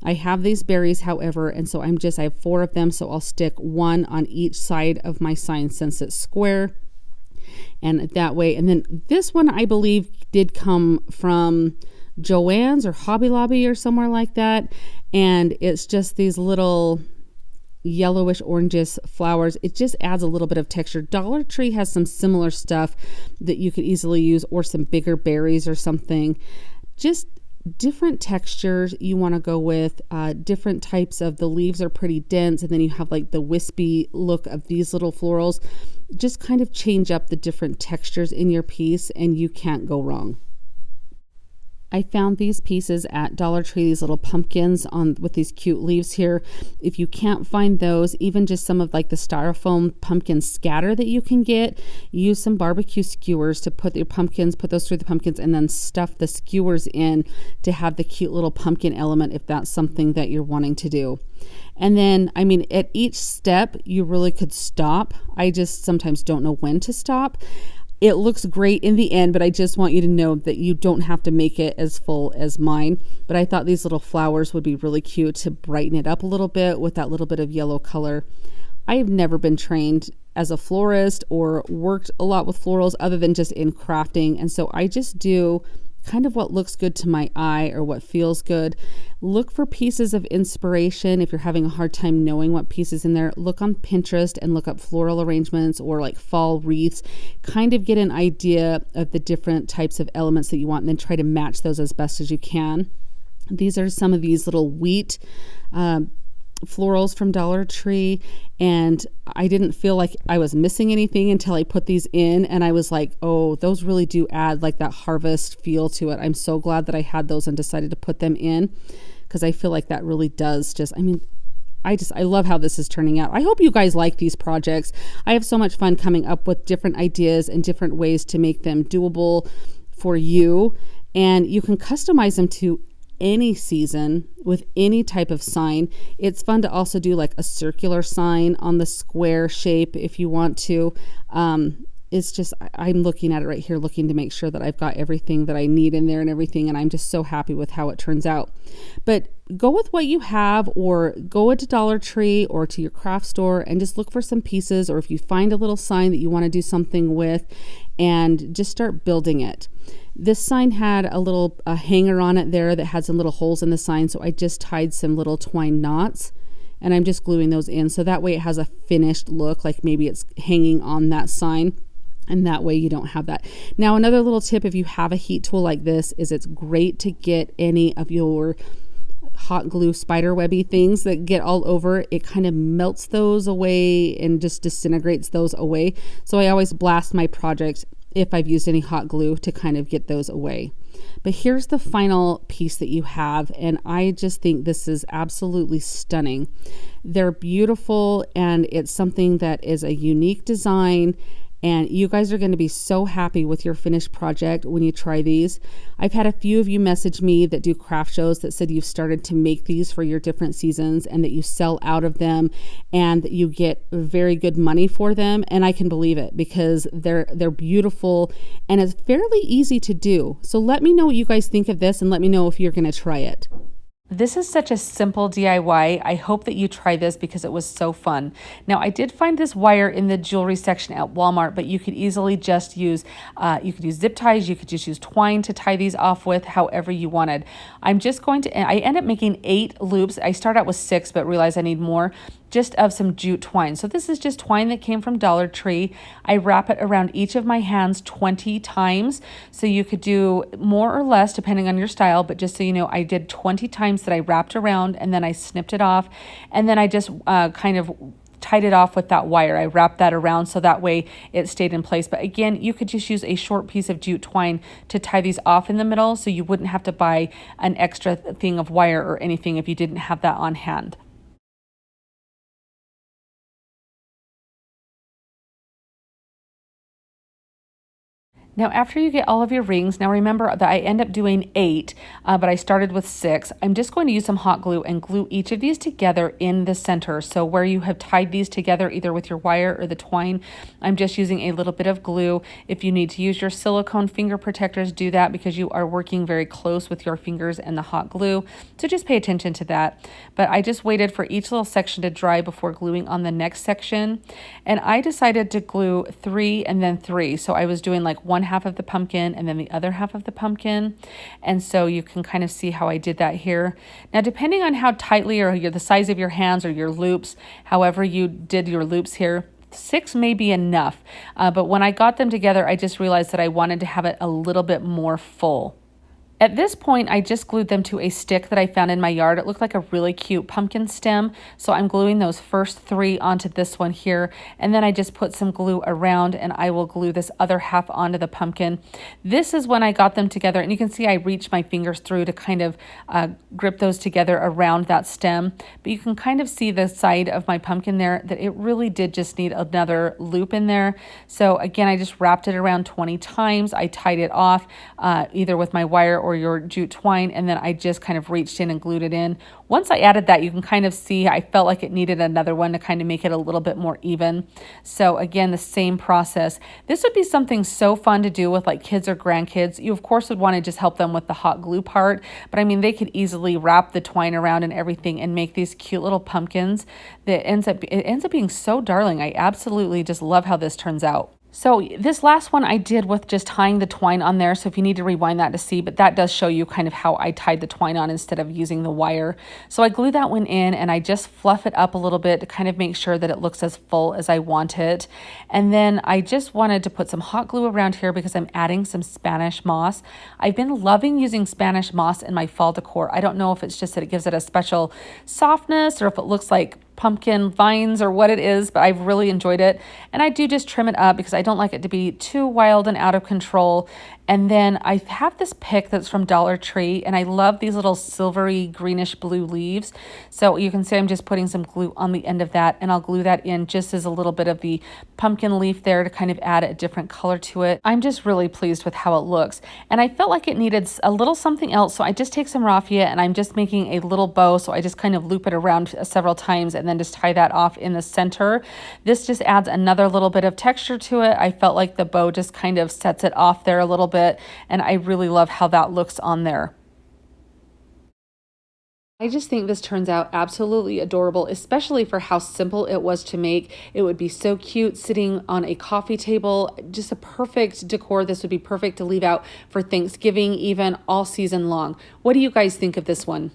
I have these berries, however, and so I have 4 of them, so I'll stick 1 on each side of my sign since it's square. And that way, and then this one I believe did come from JoAnns or Hobby Lobby or somewhere like that, and it's just these little yellowish orangish flowers. It just adds a little bit of texture. Dollar Tree has some similar stuff that you could easily use, or some bigger berries or something. Just different textures you want to go with. Different types of the leaves are pretty dense, and then you have like the wispy look of these little florals. Just kind of change up the different textures in your piece and you can't go wrong. I found these pieces at Dollar Tree, these little pumpkins with these cute leaves here. If you can't find those, even just some of like the styrofoam pumpkin scatter that you can get, use some barbecue skewers to put those through the pumpkins, and then stuff the skewers in to have the cute little pumpkin element if that's something that you're wanting to do. And then, I mean, at each step, you really could stop. I just sometimes don't know when to stop. It looks great in the end, but I just want you to know that you don't have to make it as full as mine. But I thought these little flowers would be really cute to brighten it up a little bit with that little bit of yellow color. I have never been trained as a florist or worked a lot with florals other than just in crafting. And so I just do kind of what looks good to my eye or what feels good. Look for pieces of inspiration. If you're having a hard time knowing what pieces in there, look on Pinterest and look up floral arrangements or like fall wreaths. Kind of get an idea of the different types of elements that you want and then try to match those as best as you can. These are some of these little wheat florals from Dollar Tree, and I didn't feel like I was missing anything until I put these in, and I was like, oh, those really do add like that harvest feel to it. I'm so glad that I had those and decided to put them in, because I feel like that really does just, I love how this is turning out. I hope you guys like these projects. I have so much fun coming up with different ideas and different ways to make them doable for you, and you can customize them to any season with any type of sign. It's fun to also do like a circular sign on the square shape if you want to. It's just, I'm looking at it right here, looking to make sure that I've got everything that I need in there and everything, and I'm just so happy with how it turns out. But go with what you have, or go into Dollar Tree or to your craft store and just look for some pieces, or if you find a little sign that you want to do something with, and just start building it. This sign had a little hanger on it there that had some little holes in the sign, so I just tied some little twine knots, and I'm just gluing those in so that way it has a finished look, like maybe it's hanging on that sign, and that way you don't have that. Now, another little tip, if you have a heat tool like this, is it's great to get any of your hot glue spider webby things that get all over. It kind of melts those away and just disintegrates those away. So I always blast my projects if I've used any hot glue to kind of get those away. But here's the final piece that you have, and I just think this is absolutely stunning. They're beautiful, and it's something that is a unique design, and you guys are going to be so happy with your finished project when you try these. I've had a few of you message me that do craft shows that said you've started to make these for your different seasons and that you sell out of them and that you get very good money for them. And I can believe it, because they're beautiful and it's fairly easy to do. So let me know what you guys think of this, and let me know if you're going to try it. This is such a simple DIY. I hope that you try this because it was so fun. Now, I did find this wire in the jewelry section at Walmart, but you could easily just use, you could use zip ties, you could just use twine to tie these off with, however you wanted. I'm just going to, I end up making 8 loops. I start out with 6, but realize I need more, just of some jute twine. So this is just twine that came from Dollar Tree. I wrap it around each of my hands 20 times. So you could do more or less depending on your style, but just so you know, I did 20 times that I wrapped around, and then I snipped it off, and then I just kind of tied it off with that wire. I wrapped that around so that way it stayed in place. But again, you could just use a short piece of jute twine to tie these off in the middle, so you wouldn't have to buy an extra thing of wire or anything if you didn't have that on hand. Now, after you get all of your rings, now remember that I end up doing 8, but I started with 6. I'm just going to use some hot glue and glue each of these together in the center. So where you have tied these together, either with your wire or the twine, I'm just using a little bit of glue. If you need to use your silicone finger protectors, do that, because you are working very close with your fingers and the hot glue. So just pay attention to that. But I just waited for each little section to dry before gluing on the next section. And I decided to glue 3 and then 3. So I was doing like one half of the pumpkin and then the other half of the pumpkin, and so you can kind of see how I did that here. Now, depending on how tightly or the size of your hands or your loops, however you did your loops here, 6 may be enough, but when I got them together, I just realized that I wanted to have it a little bit more full. At this point, I just glued them to a stick that I found in my yard. It looked like a really cute pumpkin stem. So I'm gluing those first 3 onto this one here. And then I just put some glue around, and I will glue this other half onto the pumpkin. This is when I got them together. And you can see I reached my fingers through to kind of grip those together around that stem. But you can kind of see the side of my pumpkin there that it really did just need another loop in there. So again, I just wrapped it around 20 times. I tied it off either with my wire or your jute twine, and then I just kind of reached in and glued it in. Once I added that, you can kind of see I felt like it needed another one to kind of make it a little bit more even. So again, the same process. This would be something so fun to do with like kids or grandkids. You of course would want to just help them with the hot glue part, but I mean, they could easily wrap the twine around and everything and make these cute little pumpkins that ends up being so darling. I absolutely just love how this turns out. So this last one I did with just tying the twine on there. So if you need to rewind that to see, but that does show you kind of how I tied the twine on instead of using the wire. So I glue that one in and I just fluff it up a little bit to kind of make sure that it looks as full as I want it. And then I just wanted to put some hot glue around here because I'm adding some Spanish moss. I've been loving using Spanish moss in my fall decor. I don't know if it's just that it gives it a special softness or if it looks like pumpkin vines or what it is, but I've really enjoyed it. And I do just trim it up because I don't like it to be too wild and out of control. And then I have this pick that's from Dollar Tree, and I love these little silvery greenish blue leaves. So you can see I'm just putting some glue on the end of that, and I'll glue that in just as a little bit of the pumpkin leaf there to kind of add a different color to it. I'm just really pleased with how it looks. And I felt like it needed a little something else, so I just take some raffia and I'm just making a little bow. So I just kind of loop it around several times and then just tie that off in the center. This just adds another little bit of texture to it. I felt like the bow just kind of sets it off there a little bit, and I really love how that looks on there. I just think this turns out absolutely adorable, especially for how simple it was to make. It would be so cute sitting on a coffee table, just a perfect decor. This would be perfect to leave out for Thanksgiving, even all season long. What do you guys think of this one?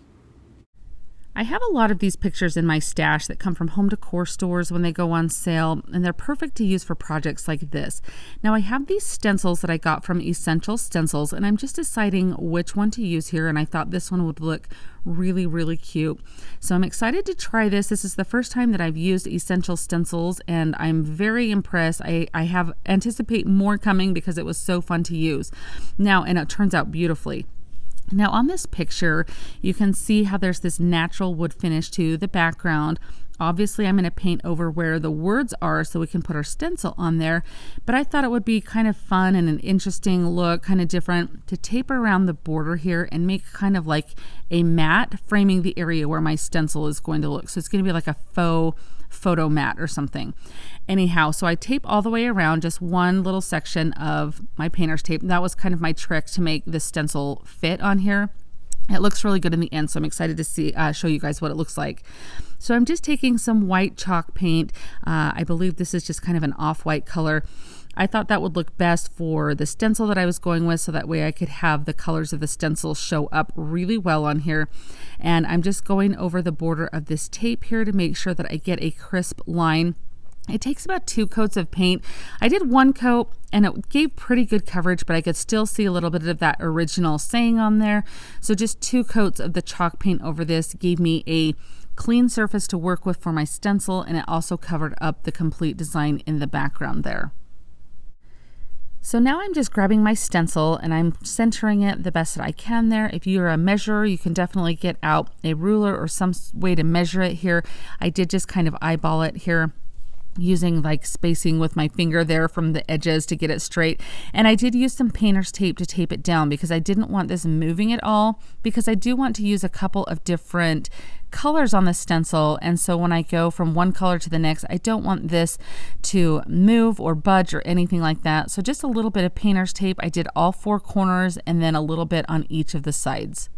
I have a lot of these pictures in my stash that come from home decor stores when they go on sale, and they're perfect to use for projects like this. Now I have these stencils that I got from Essential Stencils, and I'm just deciding which one to use here, and I thought this one would look really, really cute. So I'm excited to try this. This is the first time that I've used Essential Stencils, and I'm very impressed. I have anticipate more coming because it was so fun to use. Now, and it turns out beautifully. Now on this picture, you can see how there's this natural wood finish to the background. Obviously, I'm going to paint over where the words are so we can put our stencil on there, but I thought it would be kind of fun and an interesting look, kind of different, to tape around the border here and make kind of like a mat framing the area where my stencil is going to look. So it's going to be like a faux photo mat or something. Anyhow, so I tape all the way around just one little section of my painter's tape. That was kind of my trick to make the stencil fit on here. It looks really good in the end, so I'm excited to see show you guys what it looks like. So I'm just taking some white chalk paint. I believe this is just kind of an off-white color. I thought that would look best for the stencil that I was going with, so that way I could have the colors of the stencil show up really well on here. And I'm just going over the border of this tape here to make sure that I get a crisp line. It takes about 2 coats of paint. I did 1 coat and it gave pretty good coverage, but I could still see a little bit of that original saying on there. So just 2 coats of the chalk paint over this gave me a clean surface to work with for my stencil, and it also covered up the complete design in the background there. So now I'm just grabbing my stencil and I'm centering it the best that I can there. If you're a measurer, you can definitely get out a ruler or some way to measure it here. I did just kind of eyeball it here, using like spacing with my finger there from the edges to get it straight. And I did use some painter's tape to tape it down because I didn't want this moving at all, because I do want to use a couple of different colors on the stencil. And so when I go from one color to the next, I don't want this to move or budge or anything like that. So just a little bit of painter's tape. I did all 4 corners and then a little bit on each of the sides.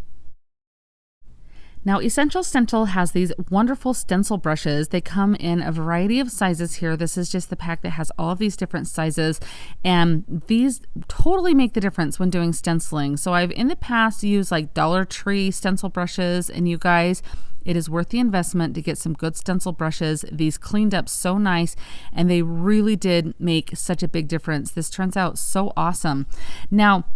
Now, Essential Stencil has these wonderful stencil brushes. They come in a variety of sizes here. This is just the pack that has all of these different sizes, and these totally make the difference when doing stenciling. So I've in the past used like Dollar Tree stencil brushes, and you guys, it is worth the investment to get some good stencil brushes. These cleaned up so nice, and they really did make such a big difference. This turns out so awesome. Now,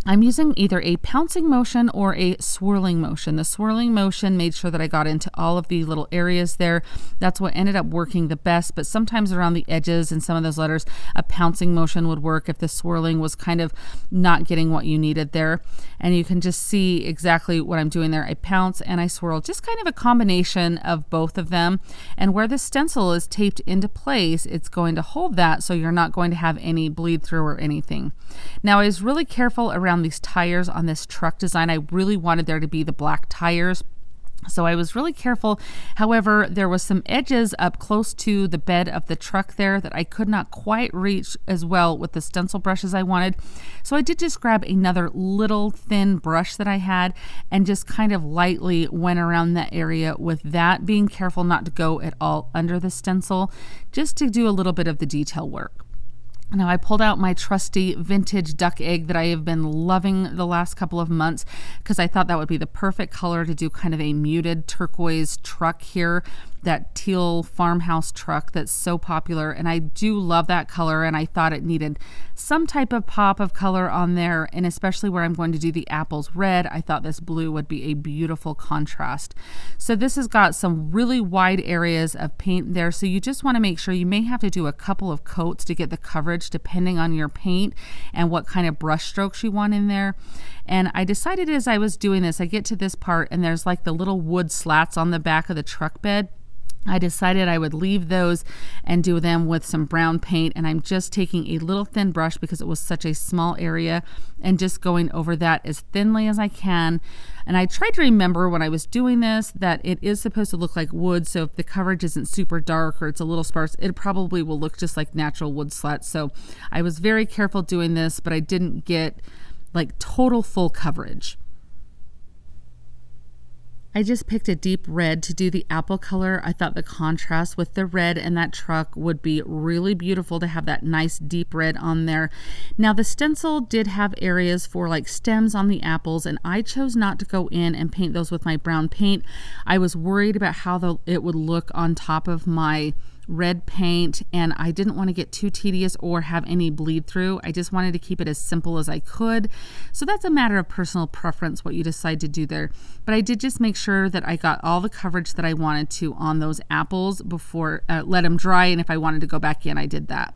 I'm using either a pouncing motion or a swirling motion. The swirling motion made sure that I got into all of the little areas there. That's what ended up working the best, but sometimes around the edges and some of those letters, a pouncing motion would work if the swirling was kind of not getting what you needed there. And you can just see exactly what I'm doing there. I pounce and I swirl, just kind of a combination of both of them. And where the stencil is taped into place, it's going to hold that so you're not going to have any bleed through or anything. Now, I was really careful around these tires on this truck design. I really wanted there to be the black tires, so I was really careful. However, there was some edges up close to the bed of the truck there that I could not quite reach as well with the stencil brushes I wanted. So I did just grab another little thin brush that I had and just kind of lightly went around that area with that, being careful not to go at all under the stencil, just to do a little bit of the detail work. Now I pulled out my trusty vintage duck egg that I have been loving the last couple of months because I thought that would be the perfect color to do kind of a muted turquoise truck here, that teal farmhouse truck that's so popular. And I do love that color, and I thought it needed some type of pop of color on there, and especially where I'm going to do the apples red, I thought this blue would be a beautiful contrast. So this has got some really wide areas of paint there, so you just want to make sure you may have to do a couple of coats to get the coverage depending on your paint and what kind of brush strokes you want in there. And I decided as I was doing this, I get to this part and there's like the little wood slats on the back of the truck bed. I decided I would leave those and do them with some brown paint, and I'm just taking a little thin brush because it was such a small area and just going over that as thinly as I can. And I tried to remember when I was doing this that it is supposed to look like wood, so if the coverage isn't super dark or it's a little sparse, it probably will look just like natural wood slats. So I was very careful doing this, but I didn't get like total full coverage. I just picked a deep red to do the apple color. I thought the contrast with the red and that truck would be really beautiful to have that nice deep red on there. Now the stencil did have areas for like stems on the apples, and I chose not to go in and paint those with my brown paint. I was worried about how it would look on top of my red paint, and I didn't want to get too tedious or have any bleed through. I just wanted to keep it as simple as I could. So that's a matter of personal preference what you decide to do there. But I did just make sure that I got all the coverage that I wanted to on those apples before let them dry, and if I wanted to go back in, I did that.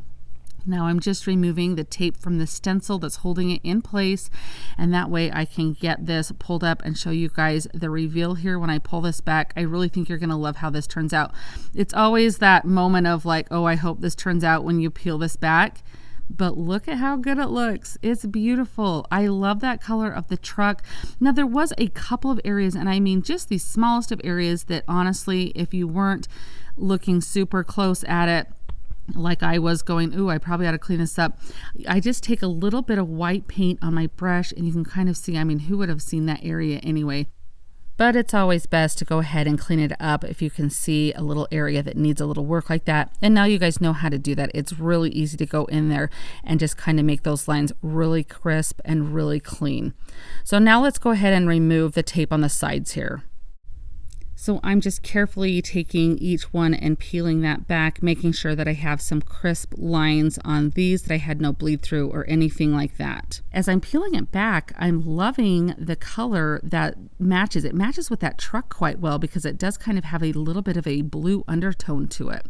Now I'm just removing the tape from the stencil that's holding it in place, and that way I can get this pulled up and show you guys the reveal here when I pull this back. I really think you're going to love how this turns out. It's always that moment of like, oh, I hope this turns out when you peel this back. But look at how good it looks. It's beautiful. I love that color of the truck. Now there was a couple of areas, and I mean just the smallest of areas, that honestly, if you weren't looking super close at it, like I was going, ooh, I probably ought to clean this up. I just take a little bit of white paint on my brush, and you can kind of see, I mean, who would have seen that area anyway? But it's always best to go ahead and clean it up if you can see a little area that needs a little work like that. And now you guys know how to do that. It's really easy to go in there and just kind of make those lines really crisp and really clean. So now let's go ahead and remove the tape on the sides here. So I'm just carefully taking each one and peeling that back, making sure that I have some crisp lines on these, that I had no bleed through or anything like that. As I'm peeling it back, I'm loving the color that matches. It matches with that truck quite well because it does kind of have a little bit of a blue undertone to it.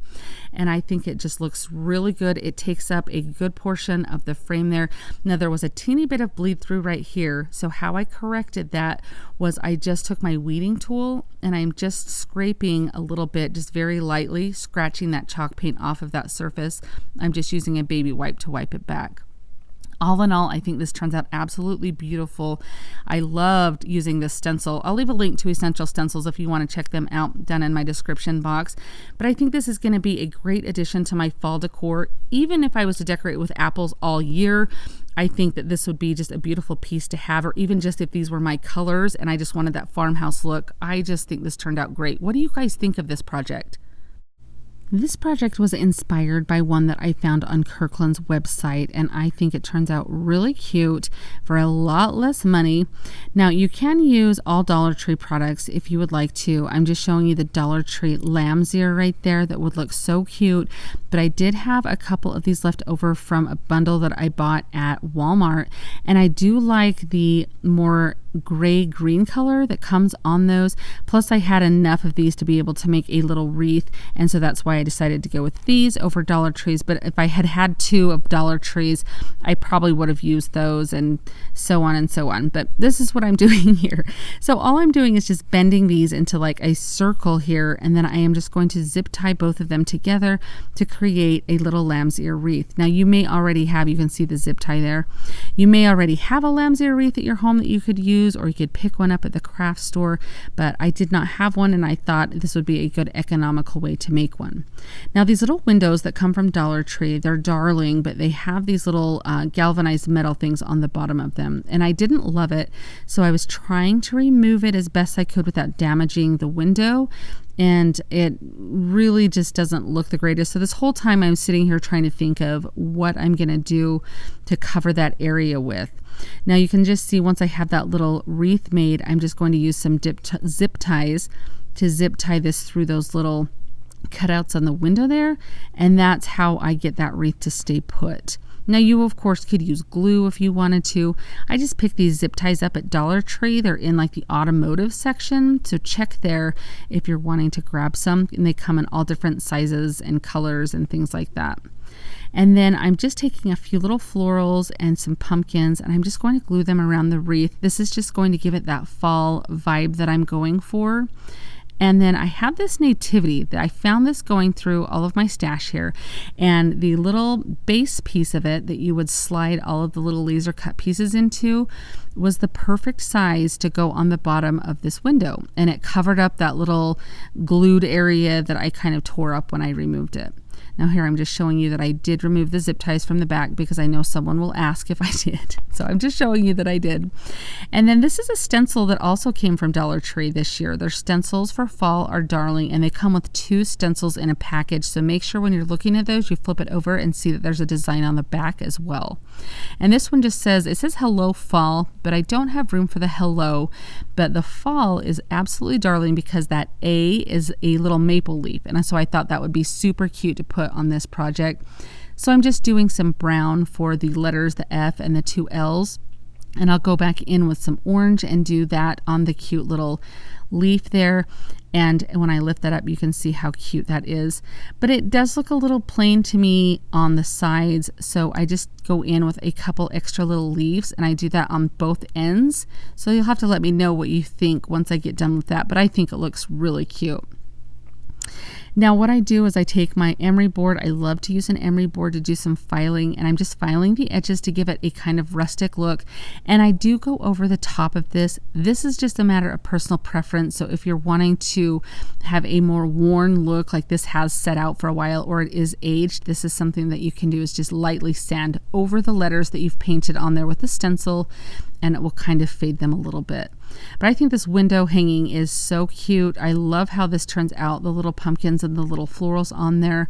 And I think it just looks really good. It takes up a good portion of the frame there. Now there was a teeny bit of bleed through right here. So how I corrected that was I just took my weeding tool and I'm just scraping a little bit, just very lightly, scratching that chalk paint off of that surface. I'm just using a baby wipe to wipe it back. All in all, I think this turns out absolutely beautiful. I loved using this stencil. I'll leave a link to Essential Stencils if you want to check them out down in my description box. But I think this is going to be a great addition to my fall decor. Even if I was to decorate with apples all year, I think that this would be just a beautiful piece to have, or even just if these were my colors and I just wanted that farmhouse look. I just think this turned out great. What do you guys think of this project? This project was inspired by one that I found on Kirkland's website, and I think it turns out really cute for a lot less money. Now, you can use all Dollar Tree products if you would like to. I'm just showing you the Dollar Tree lamb's ear right there that would look so cute, but I did have a couple of these left over from a bundle that I bought at Walmart, and I do like the more gray green color that comes on those. Plus I had enough of these to be able to make a little wreath, and so that's why I decided to go with these over Dollar Trees. But if I had had two of Dollar Trees, I probably would have used those, and so on and so on. But this is what I'm doing here. So all I'm doing is just bending these into like a circle here, and then I am just going to zip tie both of them together to create a little lamb's ear wreath. Now you may already have, you can see the zip tie there, you may already have a lamb's ear wreath at your home that you could use, or you could pick one up at the craft store, but I did not have one, and I thought this would be a good economical way to make one. Now these little windows that come from Dollar Tree, they're darling, but they have these little galvanized metal things on the bottom of them, and I didn't love it, so I was trying to remove it as best I could without damaging the window. and it really just doesn't look the greatest. So this whole time I'm sitting here trying to think of what I'm going to do to cover that area with. Now you can just see once I have that little wreath made, I'm just going to use some zip ties to zip tie this through those little cutouts on the window there, and that's how I get that wreath to stay put. Now you of course could use glue if you wanted to. I just picked these zip ties up at Dollar Tree. They're in like the automotive section, so check there if you're wanting to grab some, and they come in all different sizes and colors and things like that. And then I'm just taking a few little florals and some pumpkins, and I'm just going to glue them around the wreath. This is just going to give it that fall vibe that I'm going for. And then I have this nativity that I found this going through all of my stash here, and the little base piece of it that you would slide all of the little laser cut pieces into was the perfect size to go on the bottom of this window, and it covered up that little glued area that I kind of tore up when I removed it. Now here I'm just showing you that I did remove the zip ties from the back because I know someone will ask if I did. So I'm just showing you that I did. And then this is a stencil that also came from Dollar Tree this year. Their stencils for fall are darling, and they come with 2 stencils in a package. So make sure when you're looking at those, you flip it over and see that there's a design on the back as well. And this one just says, it says hello fall, but I don't have room for the hello. But the fall is absolutely darling because that A is a little maple leaf. And so I thought that would be super cute to put on this project. So I'm just doing some brown for the letters, the F and the 2 L's. And I'll go back in with some orange and do that on the cute little leaf there. And when I lift that up, you can see how cute that is. But it does look a little plain to me on the sides. So I just go in with a couple extra little leaves, and I do that on both ends. So you'll have to let me know what you think once I get done with that. But I think it looks really cute. Now what I do is I take my emery board. I love to use an emery board to do some filing, and I'm just filing the edges to give it a kind of rustic look. And I do go over the top of this. This is just a matter of personal preference. So if you're wanting to have a more worn look, like this has set out for a while or it is aged, this is something that you can do, is just lightly sand over the letters that you've painted on there with the stencil, and it will kind of fade them a little bit. But I think this window hanging is so cute. I love how this turns out, the little pumpkins and the little florals on there.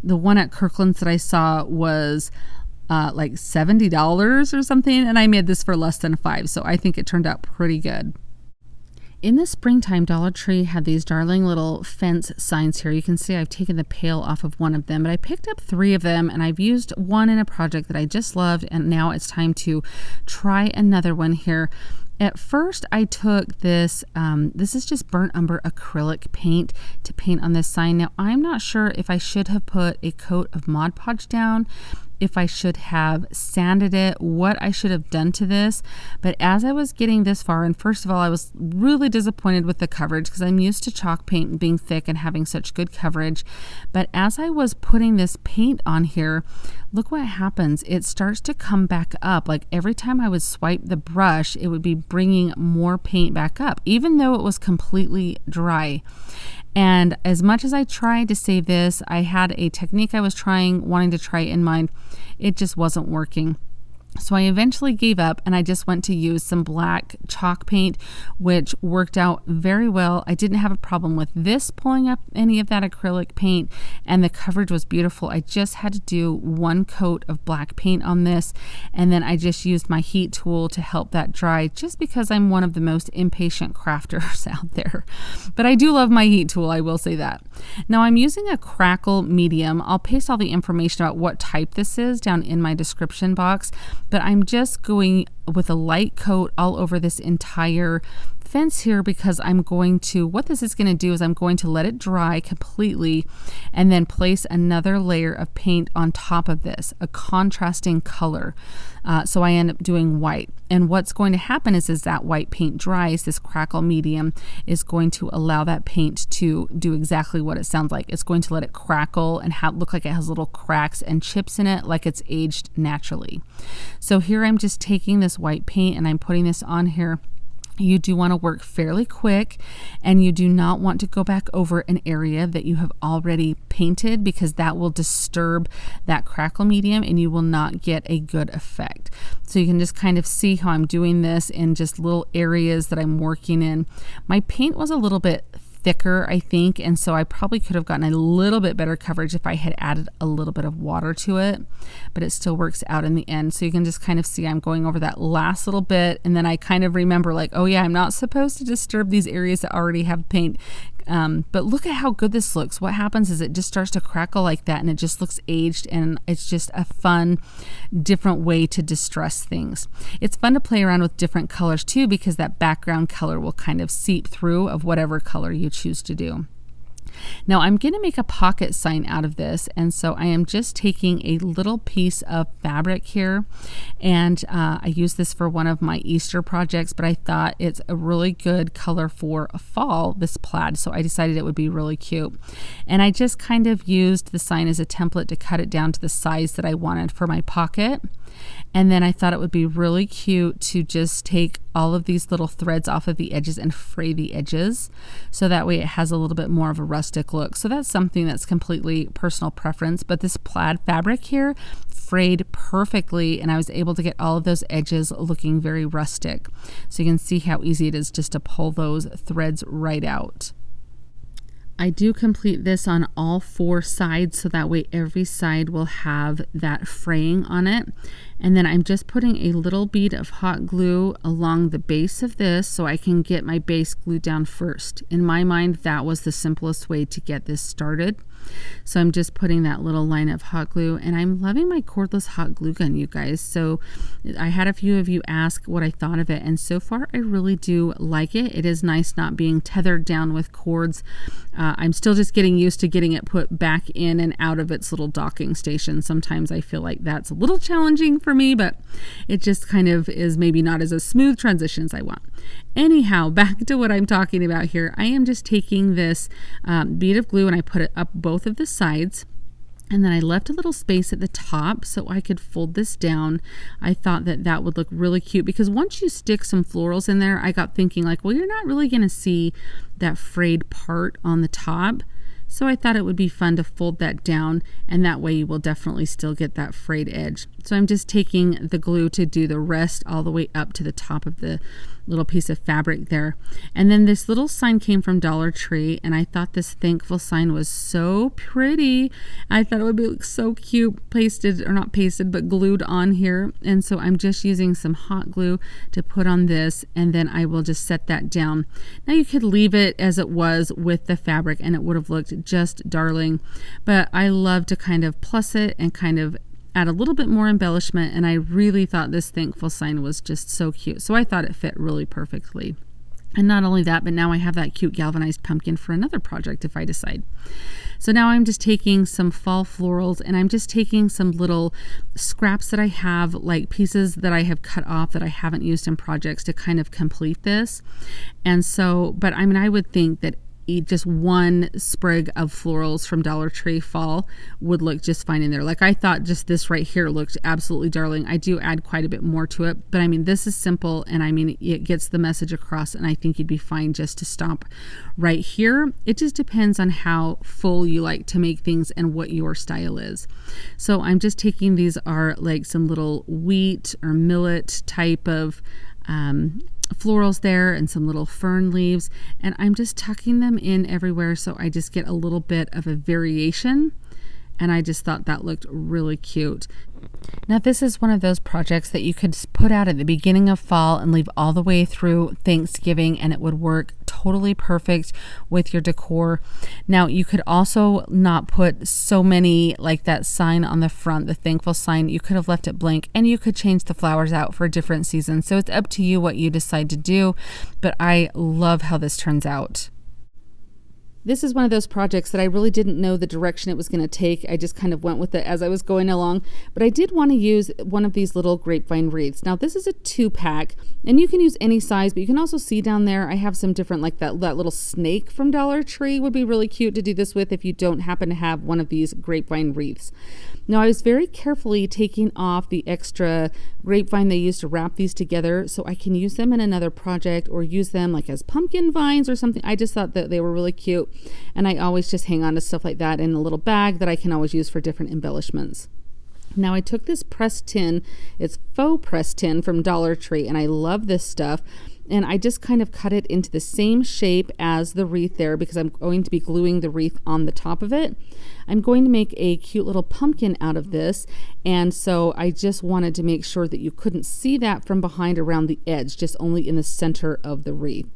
The one at Kirkland's that I saw was like $70 or something, and I made this for less than $5, so I think it turned out pretty good. In the springtime, Dollar Tree had these darling little fence signs here. You can see I've taken the pail off of one of them, but I picked up 3 of them, and I've used one in a project that I just loved, and now it's time to try another one here. At first, I took this, this is just burnt umber acrylic paint to paint on this sign. Now, I'm not sure if I should have put a coat of Mod Podge down, if I should have sanded it, what I should have done to this. But as I was getting this far, and first of all, I was really disappointed with the coverage because I'm used to chalk paint being thick and having such good coverage. But as I was putting this paint on here, look what happens. It starts to come back up. Like every time I would swipe the brush, it would be bringing more paint back up, even though it was completely dry. And as much as I tried to save this, I had a technique I was wanting to try in mind. It just wasn't working. So I eventually gave up, and I just went to use some black chalk paint, which worked out very well. I didn't have a problem with this pulling up any of that acrylic paint, and the coverage was beautiful. I just had to do 1 coat of black paint on this, and then I just used my heat tool to help that dry, just because I'm one of the most impatient crafters out there. But I do love my heat tool, I will say that. Now I'm using a Crackle medium. I'll paste all the information about what type this is down in my description box. But I'm just going with a light coat all over this entire fence here because I'm going to, what this is going to do is I'm going to let it dry completely and then place another layer of paint on top of this, a contrasting color. So I end up doing white. And what's going to happen is as that white paint dries, this Crackle medium is going to allow that paint to do exactly what it sounds like. It's going to let it crackle and look like it has little cracks and chips in it, like it's aged naturally. So here I'm just taking this white paint and I'm putting this on here. You do want to work fairly quick, and you do not want to go back over an area that you have already painted because that will disturb that Crackle medium and you will not get a good effect. So you can just kind of see how I'm doing this in just little areas that I'm working in. My paint was a little bit thicker, I think, and so I probably could have gotten a little bit better coverage if I had added a little bit of water to it, but it still works out in the end. So you can just kind of see I'm going over that last little bit, and then I kind of remember like, oh yeah, I'm not supposed to disturb these areas that already have paint. But look at how good this looks. What happens is it just starts to crackle like that, and it just looks aged, and it's just a fun, different way to distress things. It's fun to play around with different colors too, because that background color will kind of seep through of whatever color you choose to do. Now I'm going to make a pocket sign out of this, and so I am just taking a little piece of fabric here, and I use this for one of my Easter projects, but I thought it's a really good color for a fall, this plaid, so I decided it would be really cute. And I just kind of used the sign as a template to cut it down to the size that I wanted for my pocket. And then I thought it would be really cute to just take all of these little threads off of the edges and fray the edges, so that way it has a little bit more of a rustic look. So that's something that's completely personal preference, but this plaid fabric here frayed perfectly, and I was able to get all of those edges looking very rustic. So you can see how easy it is just to pull those threads right out. I do complete this on all 4 sides, so that way every side will have that fraying on it. And then I'm just putting a little bead of hot glue along the base of this so I can get my base glued down first. In my mind, that was the simplest way to get this started. So I'm just putting that little line of hot glue, and I'm loving my cordless hot glue gun, you guys. So I had a few of you ask what I thought of it, and so far I really do like it. It is nice not being tethered down with cords. I'm still just getting used to getting it put back in and out of its little docking station. Sometimes I feel like that's a little challenging for me, but it just kind of is maybe not as a smooth transition as I want. Anyhow, back to what I'm talking about here. I am just taking this bead of glue, and I put it up both of the sides, and then I left a little space at the top so I could fold this down. I thought that that would look really cute, because once you stick some florals in there, I got thinking like, well, you're not really going to see that frayed part on the top. So I thought it would be fun to fold that down, and that way you will definitely still get that frayed edge. So I'm just taking the glue to do the rest all the way up to the top of the little piece of fabric there. And then this little sign came from Dollar Tree, and I thought this thankful sign was so pretty. I thought it would be so cute pasted, or not pasted, but glued on here. And so I'm just using some hot glue to put on this, and then I will just set that down. Now you could leave it as it was with the fabric, and it would have looked just darling, but I love to kind of plus it and kind of add a little bit more embellishment, and I really thought this thankful sign was just so cute, so I thought it fit really perfectly. And not only that, but now I have that cute galvanized pumpkin for another project if I decide. So now I'm just taking some fall florals, and I'm just taking some little scraps that I have, like pieces that I have cut off that I haven't used in projects, to kind of complete this. And so, but I mean, I would think that just one sprig of florals from Dollar Tree fall would look just fine in there. Like I thought just this right here looked absolutely darling. I do add quite a bit more to it, but I mean, this is simple, and I mean, it gets the message across, and I think you'd be fine just to stop right here. It just depends on how full you like to make things and what your style is. So I'm just taking, these are like some little wheat or millet type of florals there, and some little fern leaves, and I'm just tucking them in everywhere so I just get a little bit of a variation, and I just thought that looked really cute. Now this is one of those projects that you could put out at the beginning of fall and leave all the way through Thanksgiving, and it would work totally perfect with your decor. Now you could also not put so many, like that sign on the front, the thankful sign, you could have left it blank, and you could change the flowers out for different seasons. So it's up to you what you decide to do, but I love how this turns out. This is one of those projects that I really didn't know the direction it was going to take. I just kind of went with it as I was going along, but I did want to use one of these little grapevine wreaths. Now this is a 2-pack, and you can use any size, but you can also see down there I have some different, like that little snake from Dollar Tree would be really cute to do this with if you don't happen to have one of these grapevine wreaths. Now I was very carefully taking off the extra grapevine they used to wrap these together so I can use them in another project, or use them like as pumpkin vines or something. I just thought that they were really cute, and I always just hang on to stuff like that in a little bag that I can always use for different embellishments. Now I took this pressed tin, it's faux pressed tin from Dollar Tree, and I love this stuff. and I just kind of cut it into the same shape as the wreath there because I'm going to be gluing the wreath on the top of it. I'm going to make a cute little pumpkin out of this, and so I just wanted to make sure that you couldn't see that from behind around the edge, just only in the center of the wreath.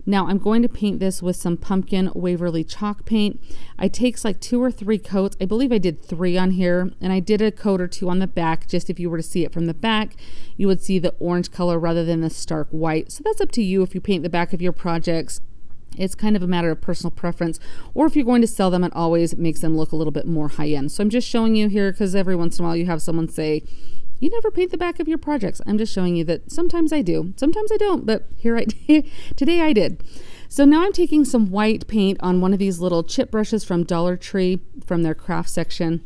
Now I'm going to paint this with some pumpkin Waverly chalk paint. I takes like 2 or 3 coats. I believe I did 3 on here, and I did a coat or 2 on the back. Just if you were to see it from the back, you would see the orange color rather than the stark white. So that's up to you if you paint the back of your projects. It's kind of a matter of personal preference, or if you're going to sell them, it always makes them look a little bit more high-end. So I'm just showing you here because every once in a while you have someone say, you never paint the back of your projects. I'm just showing you that sometimes I do, sometimes I don't, but today I did. So now I'm taking some white paint on one of these little chip brushes from Dollar Tree from their craft section.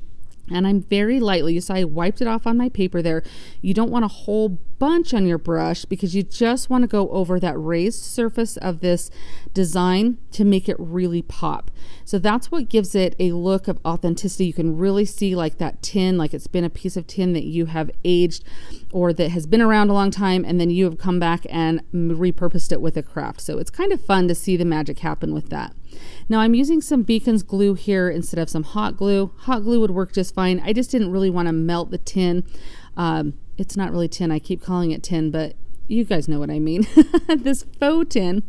And I'm very lightly, so I wiped it off on my paper there. You don't want a whole bunch on your brush because you just want to go over that raised surface of this design to make it really pop. So that's what gives it a look of authenticity. You can really see like that tin, like it's been a piece of tin that you have aged or that has been around a long time, and then you have come back and repurposed it with a craft. So it's kind of fun to see the magic happen with that. Now I'm using some Beacons glue here instead of some hot glue. Hot glue would work just fine. I just didn't really want to melt the tin. It's not really tin. I keep calling it tin, but you guys know what I mean. This faux tin.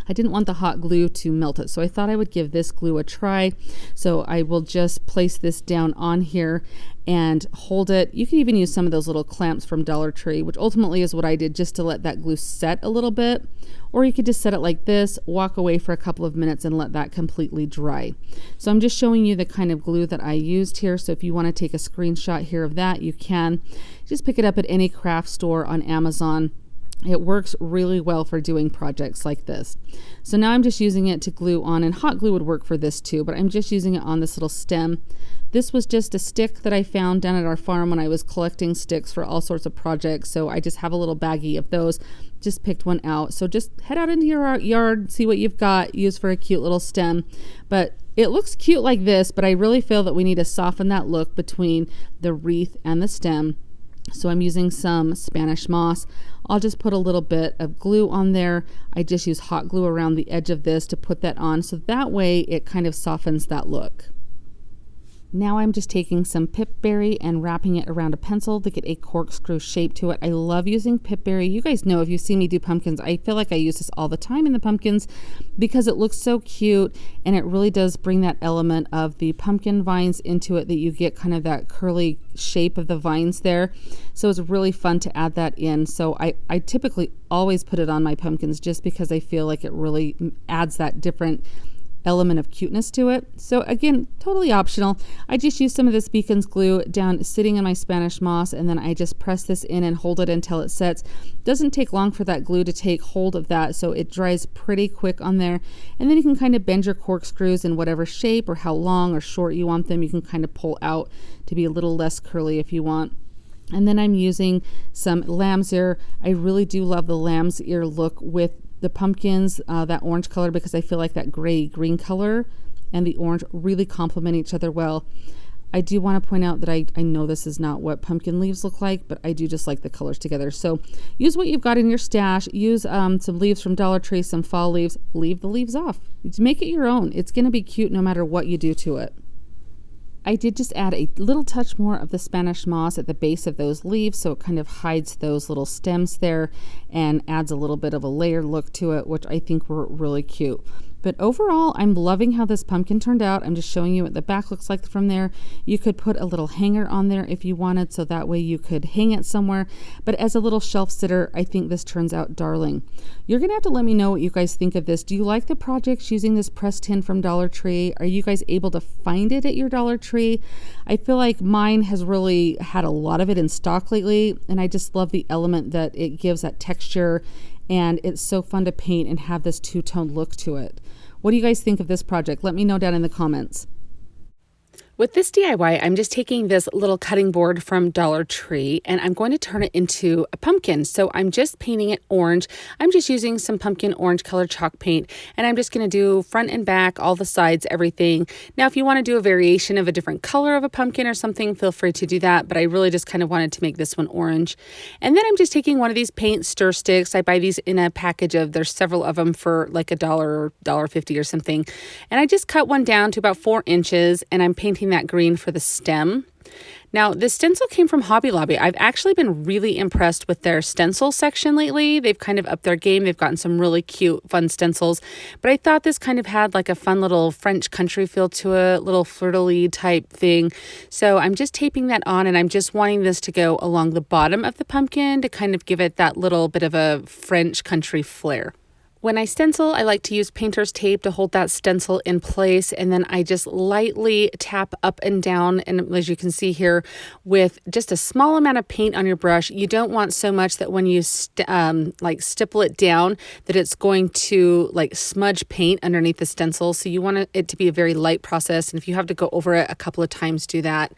I didn't want the hot glue to melt it, so I thought I would give this glue a try. So I will just place this down on here and hold it. You can even use some of those little clamps from Dollar Tree, which ultimately is what I did just to let that glue set a little bit. Or you could just set it like this, walk away for a couple of minutes and let that completely dry. So I'm just showing you the kind of glue that I used here. So if you want to take a screenshot here of that, you can. Just pick it up at any craft store on Amazon. It works really well for doing projects like this. So now I'm just using it to glue on, and hot glue would work for this too, but I'm just using it on this little stem. This was just a stick that I found down at our farm when I was collecting sticks for all sorts of projects. So I just have a little baggie of those, just picked one out. So just head out into your yard, see what you've got, use for a cute little stem. But it looks cute like this, but I really feel that we need to soften that look between the wreath and the stem. So I'm using some Spanish moss. I'll just put a little bit of glue on there. I just use hot glue around the edge of this to put that on, so that way it kind of softens that look. Now I'm just taking some pipberry and wrapping it around a pencil to get a corkscrew shape to it. I love using pipberry. You guys know if you see me do pumpkins, I feel like I use this all the time in the pumpkins because it looks so cute and it really does bring that element of the pumpkin vines into it, that you get kind of that curly shape of the vines there. So it's really fun to add that in. So I typically always put it on my pumpkins just because I feel like it really adds that different element of cuteness to it. So again, totally optional. I just use some of this Beacons glue down sitting in my Spanish moss, and then I just press this in and hold it until it sets. Doesn't take long for that glue to take hold of that, so it dries pretty quick on there. And then you can kind of bend your corkscrews in whatever shape or how long or short you want them. You can kind of pull out to be a little less curly if you want. And then I'm using some lamb's ear. I really do love the lamb's ear look with the pumpkins, that orange color, because I feel like that gray green color and the orange really complement each other well. I do want to point out that I know this is not what pumpkin leaves look like, but I do just like the colors together. So use what you've got in your stash. Use some leaves from Dollar Tree, some fall leaves. Leave the leaves off. Make it your own. It's going to be cute no matter what you do to it. I did just add a little touch more of the Spanish moss at the base of those leaves, so it kind of hides those little stems there and adds a little bit of a layered look to it, which I think were really cute. But overall, I'm loving how this pumpkin turned out. I'm just showing you what the back looks like from there. You could put a little hanger on there if you wanted, so that way you could hang it somewhere. But as a little shelf sitter, I think this turns out darling. You're going to have to let me know what you guys think of this. Do you like the projects using this pressed tin from Dollar Tree? Are you guys able to find it at your Dollar Tree? I feel like mine has really had a lot of it in stock lately, and I just love the element that it gives, that texture, and it's so fun to paint and have this two-tone look to it. What do you guys think of this project? Let me know down in the comments. With this DIY, I'm just taking this little cutting board from Dollar Tree and I'm going to turn it into a pumpkin. So I'm just painting it orange. I'm just using some pumpkin orange color chalk paint and I'm just going to do front and back, all the sides, everything. Now, if you want to do a variation of a different color of a pumpkin or something, feel free to do that. But I really just kind of wanted to make this one orange. And then I'm just taking one of these paint stir sticks. I buy these in a package there's several of them for like $1 or $1.50 or something. And I just cut one down to about 4 inches and I'm painting that green for the stem. Now, this stencil came from Hobby Lobby. I've actually been really impressed with their stencil section lately. They've kind of upped their game. They've gotten some really cute, fun stencils. But I thought this kind of had like a fun little French country feel to it, little fleur-de-lis type thing. So I'm just taping that on and I'm just wanting this to go along the bottom of the pumpkin to kind of give it that little bit of a French country flair. When I stencil, I like to use painter's tape to hold that stencil in place, and then I just lightly tap up and down, and as you can see here, with just a small amount of paint on your brush. You don't want so much that when you stipple it down that it's going to like smudge paint underneath the stencil. So you want it to be a very light process, and if you have to go over it a couple of times, do that.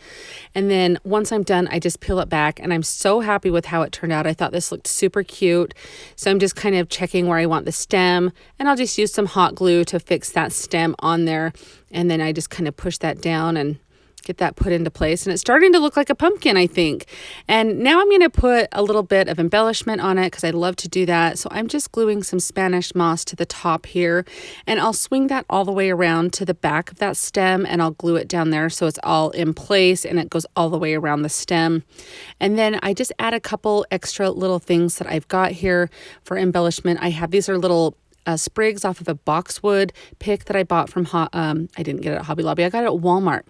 And then once I'm done, I just peel it back, and I'm so happy with how it turned out. I thought this looked super cute, so I'm just kind of checking where I want the stem, and I'll just use some hot glue to fix that stem on there, and then I just kind of push that down and get that put into place, and it's starting to look like a pumpkin, I think. And now I'm going to put a little bit of embellishment on it because I love to do that. So I'm just gluing some Spanish moss to the top here, and I'll swing that all the way around to the back of that stem, and I'll glue it down there so it's all in place and it goes all the way around the stem. And then I just add a couple extra little things that I've got here for embellishment. These are little sprigs off of a boxwood pick that I bought from I didn't get it at Hobby Lobby. I got it at Walmart.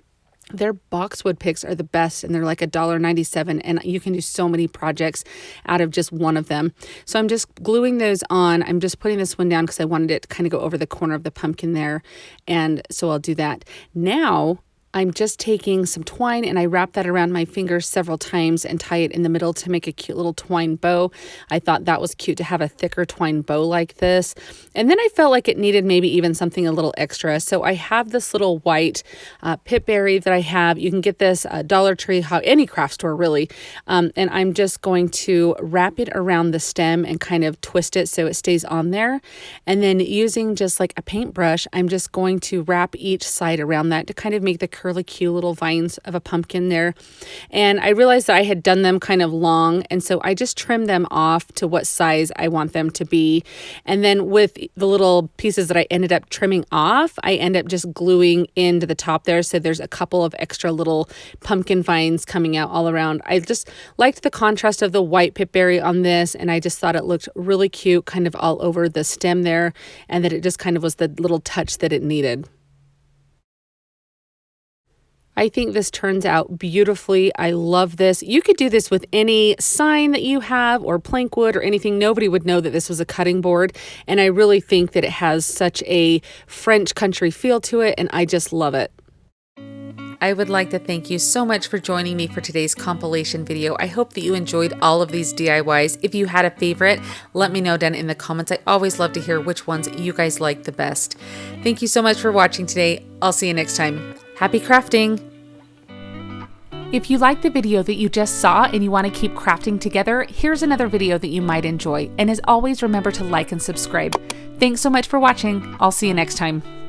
Their boxwood picks are the best, and they're like $1.97, and you can do so many projects out of just one of them. So I'm just gluing those on. I'm just putting this one down because I wanted it to kind of go over the corner of the pumpkin there, and so I'll do that. Now I'm just taking some twine and I wrap that around my fingers several times and tie it in the middle to make a cute little twine bow. I thought that was cute to have a thicker twine bow like this. And then I felt like it needed maybe even something a little extra. So I have this little white pitberry that I have. You can get this at Dollar Tree, any craft store really. And I'm just going to wrap it around the stem and kind of twist it so it stays on there. And then using just like a paintbrush, I'm just going to wrap each side around that to kind of make the curly cute little vines of a pumpkin there. And I realized that I had done them kind of long, and so I just trimmed them off to what size I want them to be. And then with the little pieces that I ended up trimming off, I end up just gluing into the top there, so there's a couple of extra little pumpkin vines coming out all around. I just liked the contrast of the white pitberry on this, and I just thought it looked really cute kind of all over the stem there, and that it just kind of was the little touch that it needed. I think this turns out beautifully. I love this. You could do this with any sign that you have or plank wood or anything. Nobody would know that this was a cutting board. And I really think that it has such a French country feel to it, and I just love it. I would like to thank you so much for joining me for today's compilation video. I hope that you enjoyed all of these DIYs. If you had a favorite, let me know down in the comments. I always love to hear which ones you guys like the best. Thank you so much for watching today. I'll see you next time. Happy crafting! If you like the video that you just saw and you want to keep crafting together, here's another video that you might enjoy. And as always, remember to like and subscribe. Thanks so much for watching. I'll see you next time.